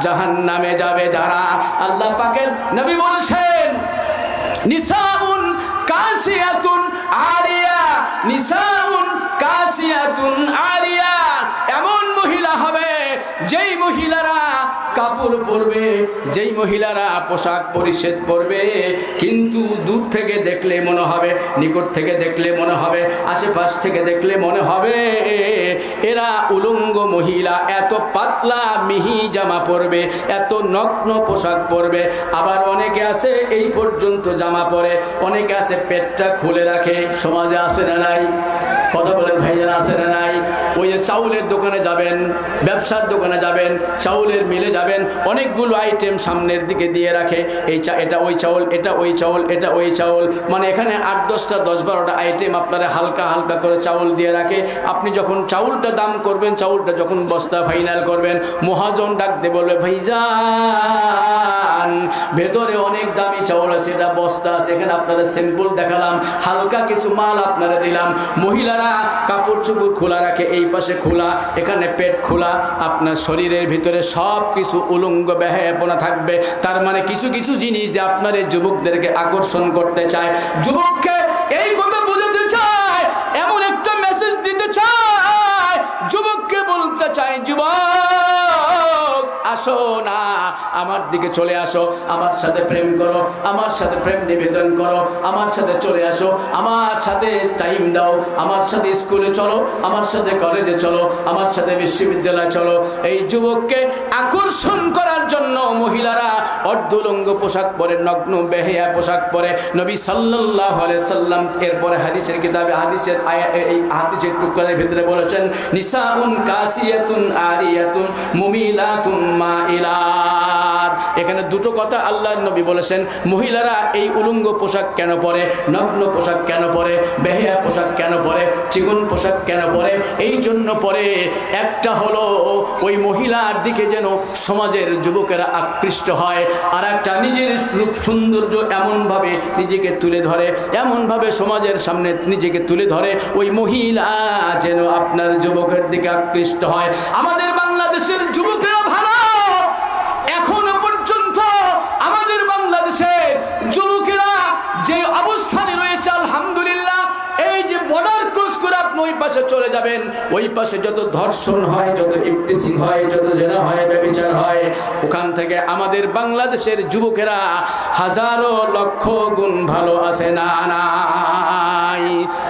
জাহান্নামে যাবে? যারা আল্লাহ পাকের নবী বলেছেন নিসাউন কাসিয়াতুন আরিয়া, নিসাউন কাসিয়াতুন আরিয়া, এমন মহিলা হবে যেই মহিলারা কাপড় পরবে, যেই মহিলারা পোশাক পরিচ্ছদ পরবে, কিন্তু দূর থেকে দেখলে মনে হবে, নিকট থেকে দেখলে মনে হবে, আশেপাশ থেকে দেখলে মনে হবে এরা উলঙ্গ মহিলা। এত পাতলা মিহি জামা পরবে, এত নগ্ন পোশাক পরবে। আবার অনেকে আছে এই পর্যন্ত জামা পরে, অনেকে আছে পেটটা খুলে রাখে। সমাজে আছে না নাই? কথা বলেন ভাইজান, আছে না নাই? ওই যে চাউলের দোকানে যাবেন, ব্যবসার দোকানে যাবেন, চাউলের মিলে যাবেন, অনেকগুলো আইটেম সামনের দিকে দিয়ে রাখে, এটা ওই চাউল, এটা ওই চাউল, এটা ওই চাউল, মানে এখানে 8-10টা 10-12টা আইটেম আপনারা হালকা হালকা করে চাউল দিয়ে রাখে। আপনি যখন চাউলটা দাম করবেন, চাউলটা যখন বস্তা ফাইনাল করবেন, মহাজন ডাক দিয়ে বলবে, ভাইজান ভেতরে অনেক দামি চাউল আছে, এটা বস্তা আছে, এখানে আপনারা স্যাম্পল দেখালাম, হালকা কিছু মাল আপনারা দিলাম। মহিলারা কাপড় চোপড় খোলা রাখে, এই পাশে খোলা, এখানে পেট খোলা, আপনার শরীরের ভিতরে সব কিছু উলঙ্গ বেহায়াপনা থাকবে। তার মানে কিছু কিছু জিনিস দিয়ে আপনার এই যুবকদেরকে আকর্ষণ করতে চায়, যুবককে এই কথা বলতে চায়, এমন একটা মেসেজ দিতে চায়, যুবককে বলতে চায়, যুবক আসো না, আমার দিকে চলে আসো, আমার সাথে প্রেম করো, আমার সাথে প্রেম নিবেদন করো, আমার সাথে চলে আসো, আমার সাথে টাইম দাও, আমার সাথে স্কুলে চলো, আমার সাথে কলেজে চলো, আমার সাথে বিশ্ববিদ্যালয়ে চলো। এই যুবককে আকর্ষণ করার জন্য মহিলারা অর্ধলঙ্গ পোশাক পরে, নগ্ন বেহায়া পোশাক পরে। নবী সাল্লাল্লাহু আলাইহি সাল্লাম এরপরে হাদিসের কিতাবে এই হাদিসের টুকরার ভিতরে বলেছেন, নিসাউন কাসিয়াতুন আরিয়াতুন মুমিলাতুম মাইলাত। এখানে দুটো কথা আল্লাহর নবী বলেছেন, মহিলারা এই উলঙ্গ পোশাক কেন পরে, নগ্ন পোশাক কেন পরে, বেহায়া পোশাক কেন পরে, চিকন পোশাক কেন পরে? এই জন্য পরে, একটা হলো ওই মহিলার দিকে যেন সমাজের যুবকেরা আকৃষ্ট হয়, আর একটা নিজের রূপ সৌন্দর্য এমনভাবে নিজেকে তুলে ধরে, এমনভাবে সমাজের সামনে নিজেকে তুলে ধরে, ওই মহিলা যেন আপনার যুবকের দিকে আকৃষ্ট হয়। আমাদের বাংলাদেশের যুবকেরা ভালো, এখনো পর্যন্ত আমাদের বাংলাদেশের যুবকেরা যে অবস্থানে রয়েছে আলহামদুলিল্লাহ, এই যে বর্ডার ক্রস করে আপনি ওই পাশে চলে যাবেন, ওই পাশে যত ধর্ষণ হয়, যত ইফটিজিং হয়, যত জেনা হয়, ব্যভিচার হয়, ওখান থেকে আমাদের বাংলাদেশের যুবকেরা হাজারো লক্ষ গুণ ভালো আছে না নাই?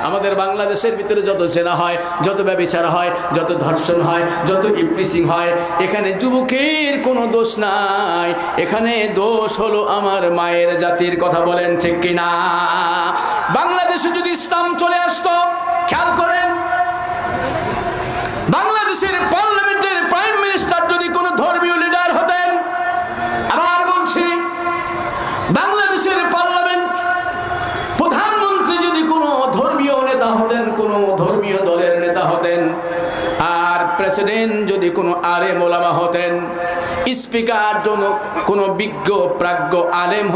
আমাদের বাংলাদেশের ভিতরে যত জেনা হয়, যত ব্যভিচার হয়, যত ধর্ষণ হয়, যত ইফটিজিং হয়, এখানে যুবকের কোনো দোষ নাই, এখানে দোষ হলো আমার মায়ের জাতির। কথা বলেন ঠিক কিনা? বাংলাদেশে যদি ইসলাম চলে আসতো, খেয়াল করেন, বাংলাদেশের পার্লামেন্টের প্রাইম মিনিস্টার যদি কোনো ধর্মীয় লিডার হতেন, আবার বলছি, বাংলাদেশের পার্লামেন্ট প্রধানমন্ত্রী যদি কোনো ধর্মীয় নেতা হতেন, কোনো ধর্মীয় দলের নেতা হতেন, আর প্রেসিডেন্ট যদি কোনো আলেম ওলামা হতেন, স্পিকার জন্য কোনো বিজ্ঞ প্রাজ্ঞ আলেম,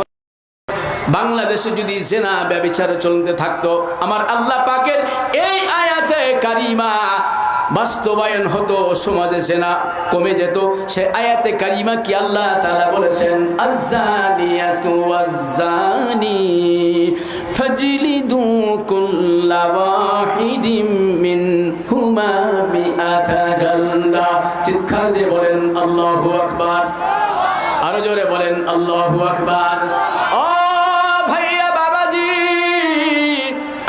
বাংলাদেশে যদি জেনা ব্যভিচার চলতে থাকতো, আমার আল্লাহ পাকের এই আয়াতে কারিমা বাস্তবায়ন হতো, সমাজে জেনা কমে যেত। সে আয়াতে কারিমা কি আল্লাহ তাআলা বলেছেন, আয-যানিয়াতু ওয়াজ-যানি ফাজলিদু কুল্লা ওয়াহিদিম মিনহুমা মিআতা জালদা। চিৎকার দিয়ে বলেন আল্লাহু আকবার। আল্লাহু আকবার। ও ভাইয়া বাবাজি,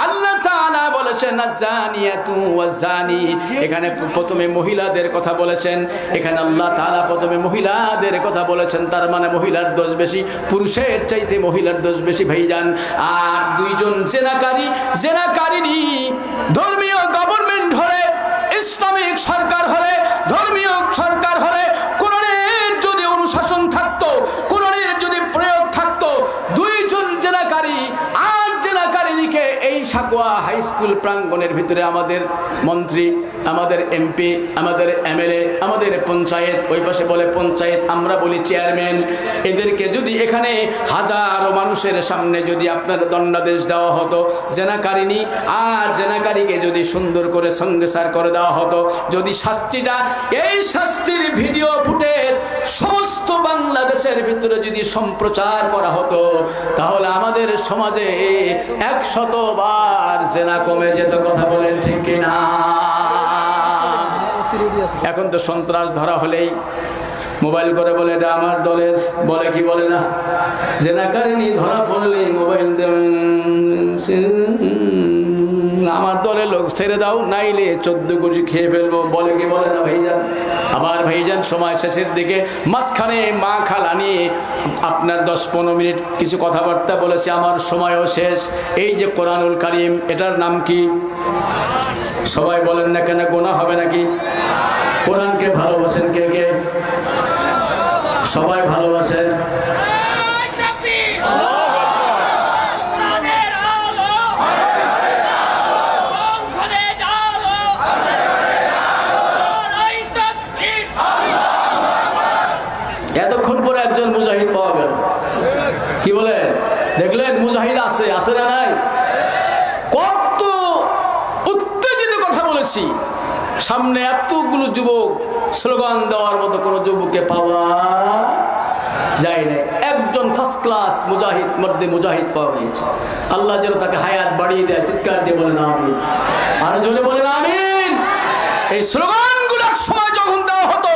আল্লাহ তাআলা বলেছেন আয-যানিয়াতু ওয়াজ-যানি, এখানে প্রথমে মহিলাদের কথা বলেছেন, এখানে আল্লাহ তাআলা প্রথমে মহিলাদের কথা বলেছেন, তার মানে মহিলার দোষ বেশি, পুরুষের চাইতে মহিলার দোষ বেশি ভাইজান। আর দুইজন জেনাকারিনী ধর্মীয় গভর্নমেন্ট হলে, ইসলামিক সরকার হলে, ধর্মীয় সরকার হলে, কোরআনের যদি অনুশাসন থাকতো, কোরআনের যদি প্রয়োগ থাকতো, দুইজন জেনাকারী আর জেনাকারিনীকে এই সাকোয়া হাই স্কুল প্রাঙ্গণের ভিতরে আমাদের মন্ত্রী, আমাদের এমপি, আমাদের এমএলএ, আমাদের পঞ্চায়েত, ওই পাশে বলে পঞ্চায়েত, আমরা বলি চেয়ারম্যান, এদেরকে যদি এখানে হাজারো মানুষের সামনে যদি আপনার দণ্ডাদেশ দেওয়া হতো, জেনাকারিনী আর জেনাকারীকে যদি সুন্দর করে সংসার করে দেওয়া হতো, যদি শাস্তিটা, এই শাস্তির ভিডিও ফুটেজ সমস্ত বাংলাদেশের ভিতরে যদি সম্প্রচার করা হতো, তাহলে আমাদের সমাজে 100বার জেনা কমে যেত। কথা বলেন ঠিক কিনা? এখন তো সন্ত্রাস ধরা হলেই মোবাইল করে বলে এটা আমার দলের, বলে কি বলে না, জেনাকারিনী ধরা পড়লে মোবাইল আমার দলের লোক ছেড়ে দাও, নাইলে 14 কোটি খেয়ে ফেলবো, বলে কি বলে না ভাইজান? আবার ভাইজান সময় শেষের দিকে মাঝখানে মা খালা নিয়ে আপনার 10-15 মিনিট কিছু কথাবার্তা বলেছে, আমার সময়ও শেষ। এই যে কোরআনুল কারীম, এটার নাম কি? সবাই বলেন না কেন, গোনা হবে নাকি? কোরআনকে ভালোবাসেন কে কে? সবাই ভালোবাসেন? এতক্ষণ পরে একজন মুজাহিদ পাওয়া গেল। কি বলে? দেখলেন মুজাহিদ আছে না নাই? কত উত্তেজিত কথা বলেছি, সামনে এতগুলো যুবক, স্লোগান দেওয়ার মতো কোনো যুবককে পাওয়া যায় না। একজন ফার্স্ট ক্লাস মুজাহিদ, মর্দে মুজাহিদ পাওয়া গিয়েছে। আল্লাহ যেন তাকে হায়াত বাড়িয়ে দেয়। চিৎকার দিয়ে বলেন আমিন। আর জোরে বলেন আমিন। এই স্লোগানগুলো এক সময় যখন দেওয়া হতো,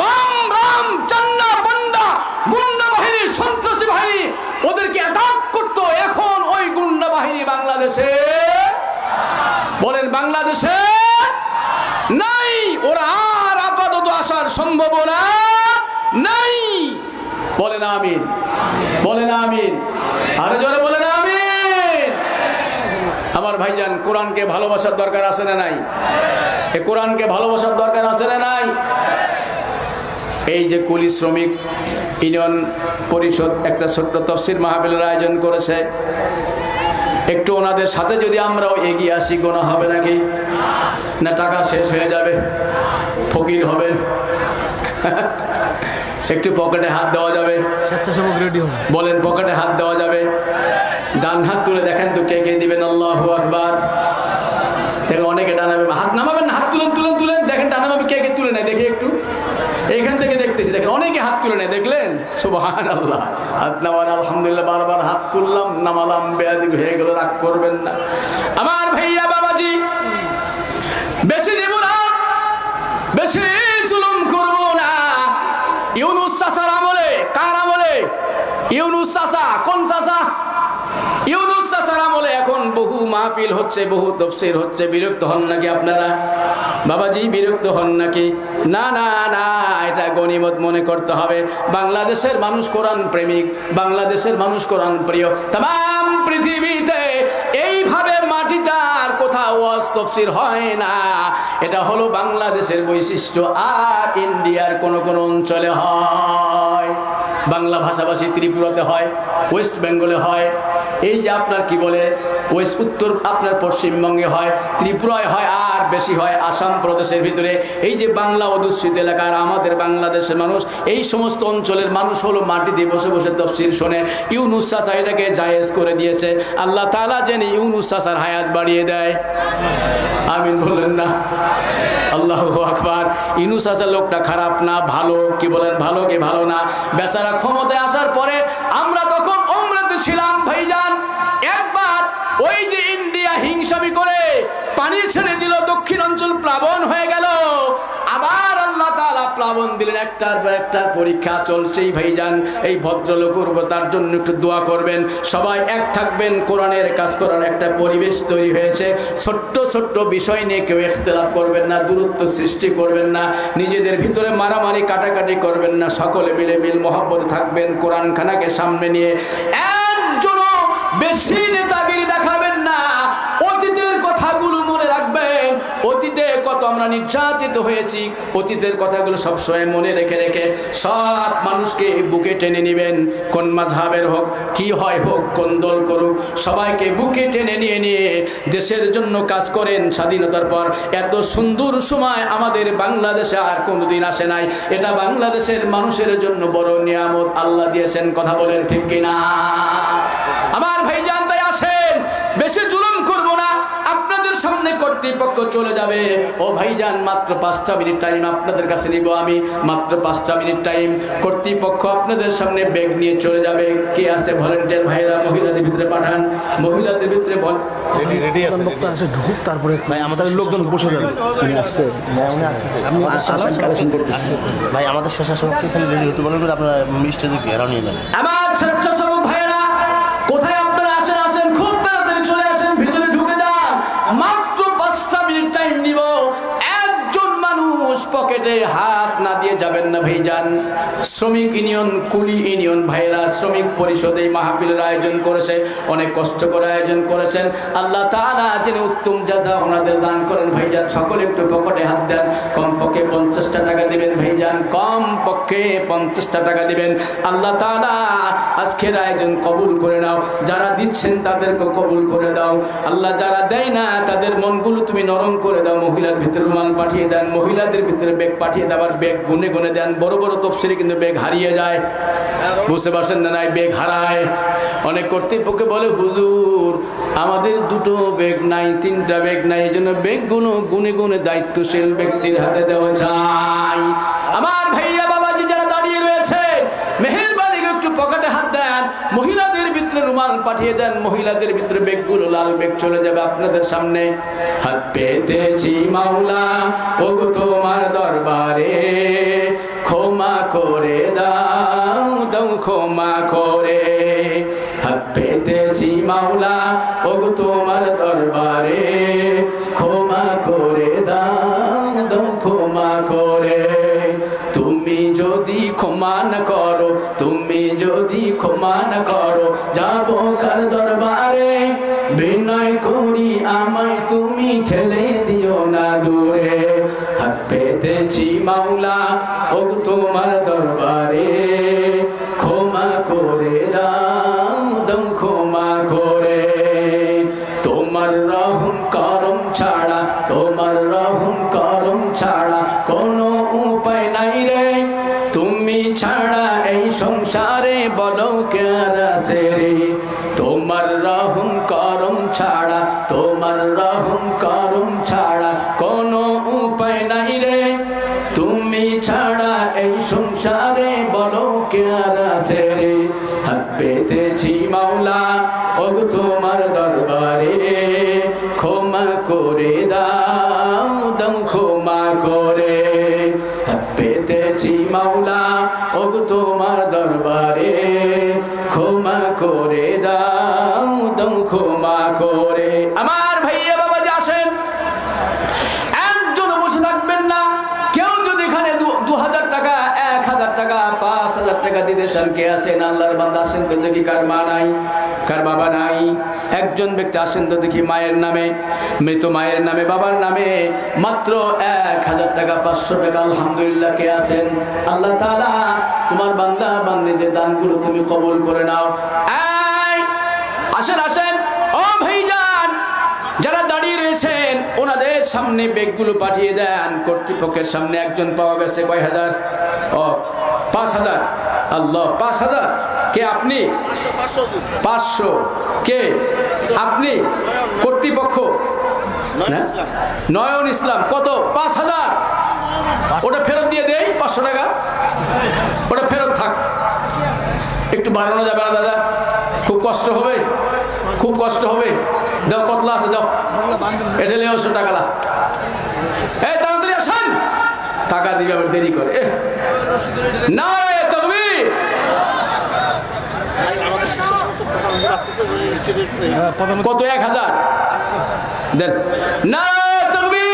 বাম রাম চান্না পান্ডা গুন্ডা বাহিনী, সন্ত্রাসী বাহিনী ওদেরকে অ্যাটাক করতো। এখন ওই গুন্ডা বাহিনী বাংলাদেশে, বলেন বাংলাদেশে নাই, ওরা আর আপাতত আসার সম্ভাবনা নাই। বলেন আমিন, বলেন আমিন, আর জোরে বলেন আমিন। আমার ভাইজান, কোরআনকে ভালোবাসার দরকার আছে না নাই? এই কোরআনকে ভালোবাসার দরকার আছে না নাই? এই যে কুলি শ্রমিক ইউনিয়ন পরিষদ একটা ছোট্ট তাফসীর মাহফিলের আয়োজন করেছে, একটু ওনাদের সাথে যদি আমরাও এগিয়ে আসি, গোনা হবে নাকি? না টাকা শেষ হয়ে যাবে, ফকির হবেন? একটু পকেটে হাত দেওয়া যাবে? বলেন পকেটে হাত দেওয়া যাবে? ডান হাত তুলে দেখেন তো কে কে দিবেন। আল্লাহু আকবার। দেখেন অনেকে ডানাবে, হাত নামাবেন না, হাত তুলেন তুলেন তুলেন, দেখেন ডানাবে কে কে তুলে নেয়, দেখি একটু। এইখান থেকে দেখতেছি, দেখেন অনেকে হাত তুলে নেয়, দেখলেন? সুবহানাল্লাহ। হাত নামান, আলহামদুলিল্লাহ। বারবার হাত তুললাম, নামালাম, বেয়াদবি হয়ে গেল, রাগ করবেন না আমার ভাইয়া বাবাজি। বেশি নেব না, বেশি জুলুম করব না। ইউনূস চাচার আমলে, কার আমলে? ইউনূস চাচা। কোন চাচা? ইউনূস চাচার আমলে এখন বহু মাহফিল হচ্ছে, বহু তাফসীর হচ্ছে। বিরক্ত হন নাকি আপনারা বাবাজি? বিরক্ত হন নাকি? না না না, এটা গনিমত মনে করতে হবে। বাংলাদেশের মানুষ কোরআন প্রেমিক, বাংলাদেশের মানুষ কোরআন প্রিয়। তাম পৃথিবীতে এইভাবে মাটিটার কোথাও ওয়াজ তাফসীর হয় না। এটা হলো বাংলাদেশের বৈশিষ্ট্য। আর ইন্ডিয়ার কোন কোন অঞ্চলে হয়, বাংলা ভাষাভাষী ত্রিপুরাতে হয়, ওয়েস্ট বেঙ্গলে হয়, এই যে আপনার কি বলে ওয়েস্ট উত্তর আপনার পশ্চিমবঙ্গে হয়, ত্রিপুরায় হয়, আর বেশি হয় আসাম প্রদেশের ভিতরে। এই যে বাংলা অধ্যুষিত এলাকার আমাদের বাংলাদেশের মানুষ, এই সমস্ত অঞ্চলের মানুষ হলো মাটিতে বসে বসে তাফসীর শোনে। ইউনূস চাচা এটাকে জায়েজ করে দিয়েছে। আল্লাহ তাআলা যেন ইউনূস চাচার হায়াত বাড়িয়ে দেয়। আমিন বললেন না? আল্লাহু আকবার। ইউনূস চাচা লোকটা খারাপ না, ভালো। কি বলেন? ভালো কি ভালো না? বেচারা ক্ষমতায় আসার পরে আমরা তখন উমরাতে ছিলাম ভাইজান। একবার ওই যে ইন্ডিয়া হিংসামি করে পানি ছেড়ে দিল, দক্ষিণ অঞ্চল প্লাবন হয়ে গেল। আবার আল্লাহ তাআলা প্লাবন দিলেন, একটার পর একটা পরীক্ষা চলছেই ভাইজান। এই ভদ্রলোক তার জন্য একটু দোয়া করবেন, সবাই এক থাকবেন, কোরআনের কাজ করার একটা পরিবেশ তৈরি হয়েছে। ছোট্ট ছোট্ট বিষয় নিয়ে কেউ ইখতিলাফ করবেন না, দূরত্ব সৃষ্টি করবেন না, নিজেদের ভিতরে মারামারি কাটাকাটি করবেন না, সকলে মিলে মিল মহব্বত থাকবেন। কোরআন খানাকে সামনে নিয়ে একজনও বেশি নেতাগিরি দেখাবেন না, অতীতের কথাগুলো মনে রাখবেন। অতীতে কত আমরা নির্যাতিত হয়েছি, অতীতের কথাগুলো সবসময় মনে রেখে রেখে সব মানুষকে বুকে টেনে নেবেন। কোন মাযহাবের হোক, কি হয় হোক, কোন দল করুক, সবাইকে বুকে টেনে নিয়ে নিয়ে দেশের জন্য কাজ করেন। স্বাধীনতার পর এত সুন্দর সময় আমাদের বাংলাদেশে আর কোনোদিন আসে নাই। এটা বাংলাদেশের মানুষের জন্য বড় নিয়ামত আল্লাহ দিয়েছেন। কথা বলেন ঠিক কিনা? আমার ভাইজান, তাই আসেন, বেশি জুলুম করব না। আপনাদের সামনে কর্তৃপক্ষ চলে যাবে। ও ভাইজান, মাত্র 5টা মিনিট টাইম আপনাদের কাছে নিব আমি, মাত্র 5টা মিনিট টাইম। কর্তৃপক্ষ আপনাদের সামনে ব্যাগ নিয়ে চলে যাবে। কে আছে ভলেন্টিয়ার ভাইরা? মহিলাদের ভিতরে পাঠান, মহিলাদের ভিতরে বল।
রেডি আছে, বক্তা আছে, ঢুকুক, তারপরে ভাই আমাদের লোকজন বসে যাবে। উনি আসছে, উনি আসতেছে, আপনি কালেকশন করতেছেন ভাই। আমাদের স্বেচ্ছাসেবককে খালি রেডি হতে বলেন, আপনারা স্টেজে ঘেরাও নিয়ে নেন।
আমার স্বেচ্ছাসেবক ভাইরা কোথায় আপনারা আসেন? আসেন, খুব তাড়াতাড়ি চলে আসেন, ভিতরে ঢুকে যান। মাত্র 5টা মিনিট টাইম নিব। একজন মানুষ পকেটে হাত না দিয়ে যাবেন না ভাইজান। শ্রমিক ইউনিয়ন, কুলি ইউনিয়ন ভাইরা শ্রমিক পরিষদে মাহফিলের আয়োজন করেছে, অনেক কষ্ট করে আয়োজন করেছেন। আল্লাহ তাআলা যিনি উত্তম জাযা ওনাদের দান করেন। ভাইজান, সকলে একটু পকেটে হাত দেন। কমপক্ষে 50টা টাকা দিবেন ভাইজান, কমপক্ষে 50টা টাকা দিবেন। আল্লাহ তাআলা আজকের আয়োজন কবুল করে নাও। যারা দিচ্ছেন তাদেরকে কবুল করে দাও আল্লাহ, যারা দেয় না তাদের মনগুলো তুমি নরম করে দাও। মহিলার ভিতরে রুমাল পাঠিয়ে দেন, মহিলাদের ভিতরে ব্যাগ পাঠিয়ে দেওয়ার, ব্যাগ গুনে গুনে দেন। বড় বড় তফসিরে কিন্তু ব্যাগ হারিয়ে যায়, বুঝতে পারছেন না? নাই, ব্যাগ হারায়। অনেক কর্তৃপক্ষ বলে, হুজুর আমাদের 2টো ব্যাগ নাই, 3টা ব্যাগ নাই, এই জন্য ব্যাগগুলো গুনে গুনে দায়িত্বশীল ব্যক্তির হাতে দেওয়া যায়। আমার ভাইয়া বাবাজি যারা দাঁড়িয়ে রয়েছে, মেহেরবানি একটু পকেটে হাত দেন, মহিলাদের ভিতরে রুমাল পাঠিয়ে দেন, মহিলাদের ভিতরে ব্যাগগুলো, লাল ব্যাগ চলে যাবে আপনাদের সামনে। হাত পেতেছি মাওলা ওগো তোমার দরবারে, ক্ষমা করে দাও, দাও ক্ষমা করে। হাত পেতেছি মাওলা ওগো তোমার দরবারে, ক্ষমা করে দাও, দাও ক্ষমা করে। তুমি যদি ক্ষমা না করো, তুমি যদি ক্ষমা না করো, যাব কার দরবারে। বিনয় করি আমায় তুমি ঠেলে দিও না দূরে। হাত পেতেছি মাওলা ওগো তোমার দরবারে, ক্ষমা করে দাও, দাও ক্ষমা করে। তোমার রহম করম ছাড়া, তোমার রহম করম ছাড়া কোনো উপায় নাই রে। তুমি ছাড়া এই সংসারে বলো কে আছে রে। তোমার রহম করম ছাড়া, তোমার রহম করম ছাড়া কোনো উপায় নাই রে। তুমি ছাড়া এই সংসারে বলো কে আছে রে। হাত পেতেছি মাওলা ওগো তোমার দরবারে, ক্ষমা করে দাও, দাও ক্ষমা করে। হাত পেতেছি মাওলা ওগো তোমার দরবারে, ক্ষমা করে দাও, দাও ক্ষমা করে। আমার ভাইয়া বাবাজি আসেন, একজন বসে থাকবেন না। কেউ যদি এখানে 2000 টাকা, 1000 টাকা, 5000 টাকা দিতে চান, কে আছেন? আল্লাহর বান্দা আসেন তো দেখি, কার মা নাই, কার বাবা নাই। একজন ব্যক্তি আসেন তো দেখি, মায়ের নামে, মৃত মায়ের নামে, বাবার নামে মাত্র 1000 টাকা, 500 টাকা। আলহামদুলিল্লাহ, কে আছেন? আল্লাহ তাআলা তোমার বান্দা বান্দীদের দানগুলো তুমি কবুল করে নাও। আসেন আসেন, ও ভাইজান যারা দাঁড়িয়ে রয়েছেন, ওনাদের সামনে ব্যাগগুলো পাঠিয়ে দেন। কর্তৃপক্ষের সামনে একজন পাওয়া গেছে। কয় হাজার? ও 5000। আল্লাহ, 5000। কে আপনি? 500। কে আপনি? কর্তৃপক্ষ নয়ন ইসলাম। কত? 5000। ওটা ফেরত দিয়ে দেই, 500 টাকা ওটা ফেরত থাক। একটু বাড়ানো যাবে না দাদা? খুব কষ্ট হবে, খুব কষ্ট হবে। দাও, কতলা আছে দাও, এটা নিয়ে 100 টাকা। এই তাড়াতাড়ি আসেন, টাকা দিবে আবার দেরি করে। নারায়ে তাকবীর। কত 1000 দেন। নারায়ে তাকবীর।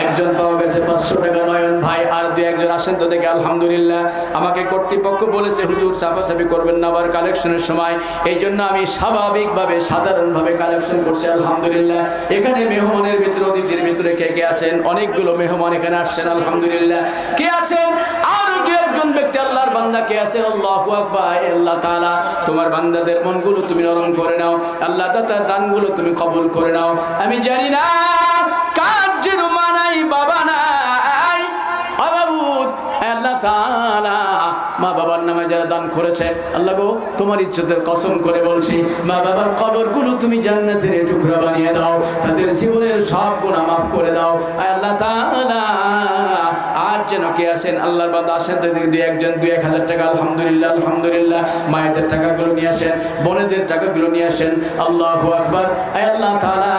একজন পাওয়া গেছে 500 টাকা নয়ন ভাই, আর 2-1 আসেন তো দেখে। আলহামদুলিল্লাহ। আমাকে কর্তৃপক্ষ বলেছে হুজুর চাপাচাপি করবেন না আবার কালেকশনের সময়, এই জন্য আমি স্বাভাবিকভাবে সাধারণভাবে কালেকশন করছি। আলহামদুলিল্লাহ। এখানে মেহমানের ভিতরে, অতিথির ভিতরে কে কে আছেন? অনেকগুলো মেহমান এখানে আসছেন। আলহামদুলিল্লাহ। কে আছেন? আর 2-1 ব্যক্তি আল্লাহর বান্দা কে আছেন? আল্লাহু আকবার। আল্লাহ তাআলা তোমার বান্দাদের মনগুলো তুমি নরম করে নাও, আল্লাহ তাআলার দানগুলো তুমি কবুল করে নাও। আমি জানি না কার যেন মা নাই, বাবা নাই, অবাবুত। আল্লাহ তাআলা মা বাবার নামে যারা দান করেছে, আল্লাহ গো তোমার ইজ্জতের কসম করে বলছি, মা বাবার কবরগুলো তুমি জান্নাতের টুকরা বানিয়ে দাও, তাদের জীবনের সব গুনাহ মাফ করে দাও আল্লাহ তাআলা। আর যেন কে আছেন আল্লাহর বান্দা আসেন তো 2-1 টাকা। আলহামদুলিল্লাহ। আলহামদুলিল্লাহ। মায়েদের টাকাগুলো নিয়ে আসেন, বোনেদের টাকাগুলো নিয়ে আসেন। আল্লাহু আকবার। আল্লাহ তাআলা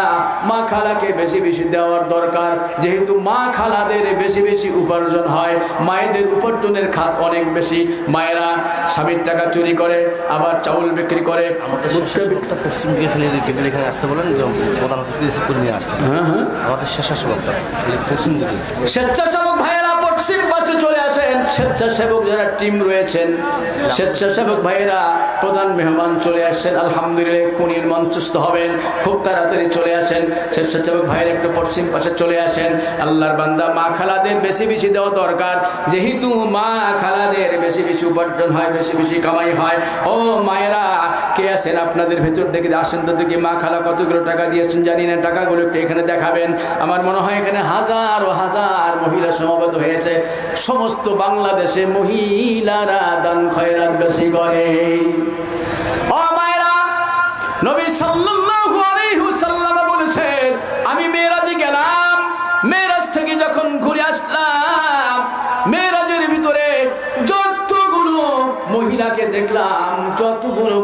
মা খালাকে বেশি বেশি দেওয়ার দরকার, যেহেতু মা খালাদের বেশি বেশি উপার্জন হয়, মায়েদের উপার্জনের খাত অনেক বেশি। মায়েরা স্বামীর টাকা চুরি করে, আবার চাউল বিক্রি করে।
আমাদের পশ্চিম দিকে খালি এখানে আসতে বলেন, প্রধান রিসিভ করে নিয়ে আসতে। আমাদের স্বেচ্ছাসেবকটা পশ্চিম দিকে।
স্বেচ্ছাসেবক ভাইয়েরা পশ্চিম পাশে চলে আসেন। স্বেচ্ছাসেবক যারা টিম রয়েছেন, স্বেচ্ছাসেবক ভাইয়েরা প্রধান মেহমান চলে আসছেন। আলহামদুলিল্লাহ। খুনির মঞ্চস্থ হবেন, খুব তাড়াতাড়ি চলে আসেন। স্বেচ্ছাসেবক ভাইয়ের একটু পশ্চিম পাশে চলে আসেন। আল্লাহর বান্দা মা খালাদের বেশি বেশি দেওয়া দরকার, যেহেতু মা খালাদের বেশি বেশি উপার্জন হয়, বেশি বেশি কামাই হয়। ও মায়েরা কে আছেন আপনাদের ভেতর থেকে? আসেন তো দেখি মা খালা কতগুলো টাকা দিয়েছেন জানি না, টাকাগুলো একটু এখানে দেখাবেন। আমার মনে হয় এখানে হাজার ও হাজার মহিলা সমবেত হয়েছে। সমস্ত বাংলাদেশে মহিলারা দান খয়রাত বেশি করে। ও মায়েরা, নবী সাল্লাল্লাহু আলাইহি ওয়াসাল্লাম বলেছেন, আমি মেরাজে গেলাম, মেরাজ থেকে যখন ঘুরে আসলাম, মেরাজের ভিতরে যতগুলো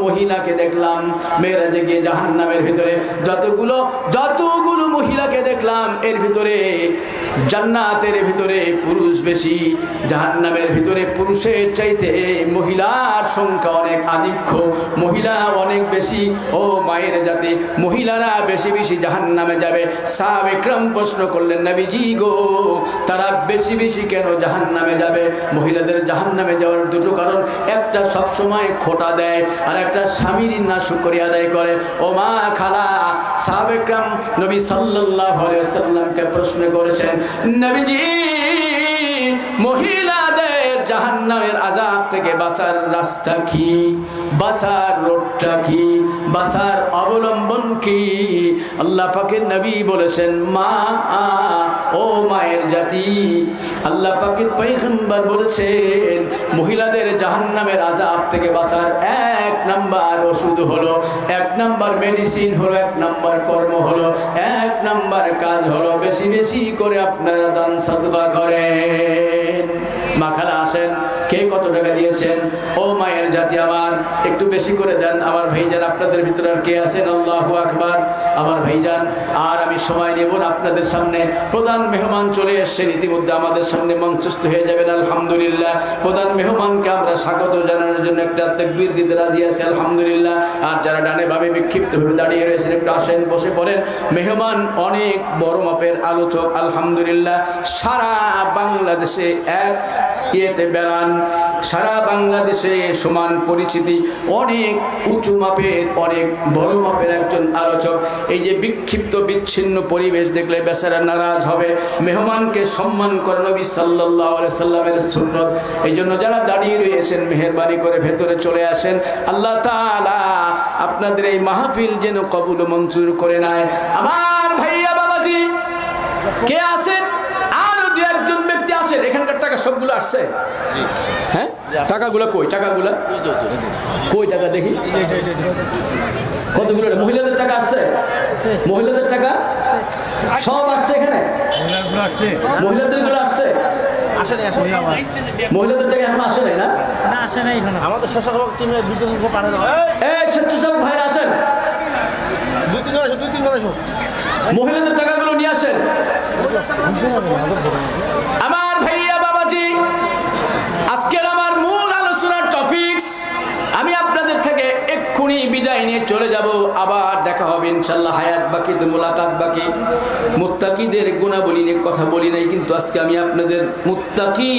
মহিলাকে দেখলাম, মেরাজে গিয়ে জাহান্নামের ভিতরে যতগুলো মহিলাকে দেখলাম, এর ভিতরে জান্নাতের ভিতরে পুরুষ বেশি, জাহান্নামের ভিতরে পুরুষের চাইতে মহিলার সংখ্যা অনেক আধিক্য, মহিলা অনেক বেশি। ও মায়ের জাতি, মহিলারা বেশি বেশি জাহান্নামে যাবে। সাহাবা একরাম প্রশ্ন করলেন, নবীজি গো, তারা বেশি বেশি কেন জাহান্নামে যাবে? মহিলাদের জাহান্নামে যাওয়ার দুটো কারণ, একটা সবসময় খোটা দেয়, আর একটা স্বামীর নাশুকরিয়া আদায় করে। ও মা খালা, সাহাবা একরাম নবী সাল্লাল্লাহু আলাইহি ওয়াসাল্লামকে প্রশ্ন করেছেন, নবীজি মহিলাদের জাহান্নামের আযাব থেকে বাঁচার রাস্তা কি, বাঁচার রোডটা কি, বাঁচার অবলম্বন কি? আল্লাহ পাকের নবী বলেছেন, মা ও মায়ের জাতি, আল্লাহ পাকের পয়গম্বর বলেছেন, মহিলাদের জাহান্নামের আযাব থেকে বাঁচার 1 নাম্বার ওষুধ হলো, 1 নাম্বার মেডিসিন হলো, 1 নাম্বার কর্ম হলো, 1 নাম্বার কাজ হলো বেশি বেশি করে আপনারা দান সাদকা করেন। মা খালা আসেন, কে কত টাকা দিয়েছেন? ও মায়ের জাতি আমার, একটু বেশি করে দেন। আমার ভাইজান আপনাদের ভিতরে আর কে আছেন? আল্লাহু আকবার। আমার ভাইজান, আর আমি সময় নেব না, আপনাদের সামনে প্রধান মেহমান চলে এসেছেন, ইতিমধ্যে আমাদের সামনে মঞ্চস্থ হয়ে যাবেন। আলহামদুলিল্লাহ। প্রধান মেহমানকে আমরা স্বাগত জানানোর জন্য একটা তাকবীর দিতে রাজি আছি। আলহামদুলিল্লাহ। আর যারা ডানে ভাবে বিক্ষিপ্তভাবে দাঁড়িয়ে রয়েছেন, একটু আসেন, বসে পড়েন। মেহমান অনেক বড় মাপের আলোচক। আলহামদুলিল্লাহ। সারা বাংলাদেশে এক ইয়েতে বেড়ান, সারা বাংলাদেশে সমান পরিচিতি, অনেক উঁচু মাপের, অনেক বড় মাপের একজন আলোচক। এই যে বিক্ষিপ্ত বিচ্ছিন্ন পরিবেশ দেখলে বেচারা নারাজ হবে। মেহমানকে সম্মান করে নবী সাল্লাল্লাহু আলাইহি সাল্লামের সুন্নত। এই জন্য যারা দাঁড়িয়ে রয়েছেন, মেহেরবানি করে ভেতরে চলে আসেন। আল্লাহ তাআলা আপনাদের এই মাহফিল যেন কবুল মঞ্জুর করে নেয়। আমার ভাইয়া বাবাজি কে আছেন? আরো 2-1 ব্যক্তি আসেন। এখানকার টাকা সবগুলো আসছে? হ্যাঁ, টাকাগুলো কই? টাকাগুলো কই? টাকা দেখি কতগুলো। মহিলাদের টাকা আসছে? মহিলাদের টাকা সব আসছে এখানে? মহিলাদের গুলো আসছে? মহিলাদের টাকা এখন আসে নাই? না আসে নাই।
আমাদের স্বেচ্ছাসেবক টিমে 2-3 পারে না।
এই স্বেচ্ছাসেবক ভাইরা আসেন,
2-3 জন আসো, 2-3 জন আসো।
মহিলাদের টাকাগুলো নিয়ে আসেন। আমার ইনশাআল্লাহ। হায়াত বাকি তো মুলাকাত বাকি। মুত্তাকিদের গুণাবলী নিয়ে কথা বলি নাই, কিন্তু আজকে আমি আপনাদের মুত্তাকি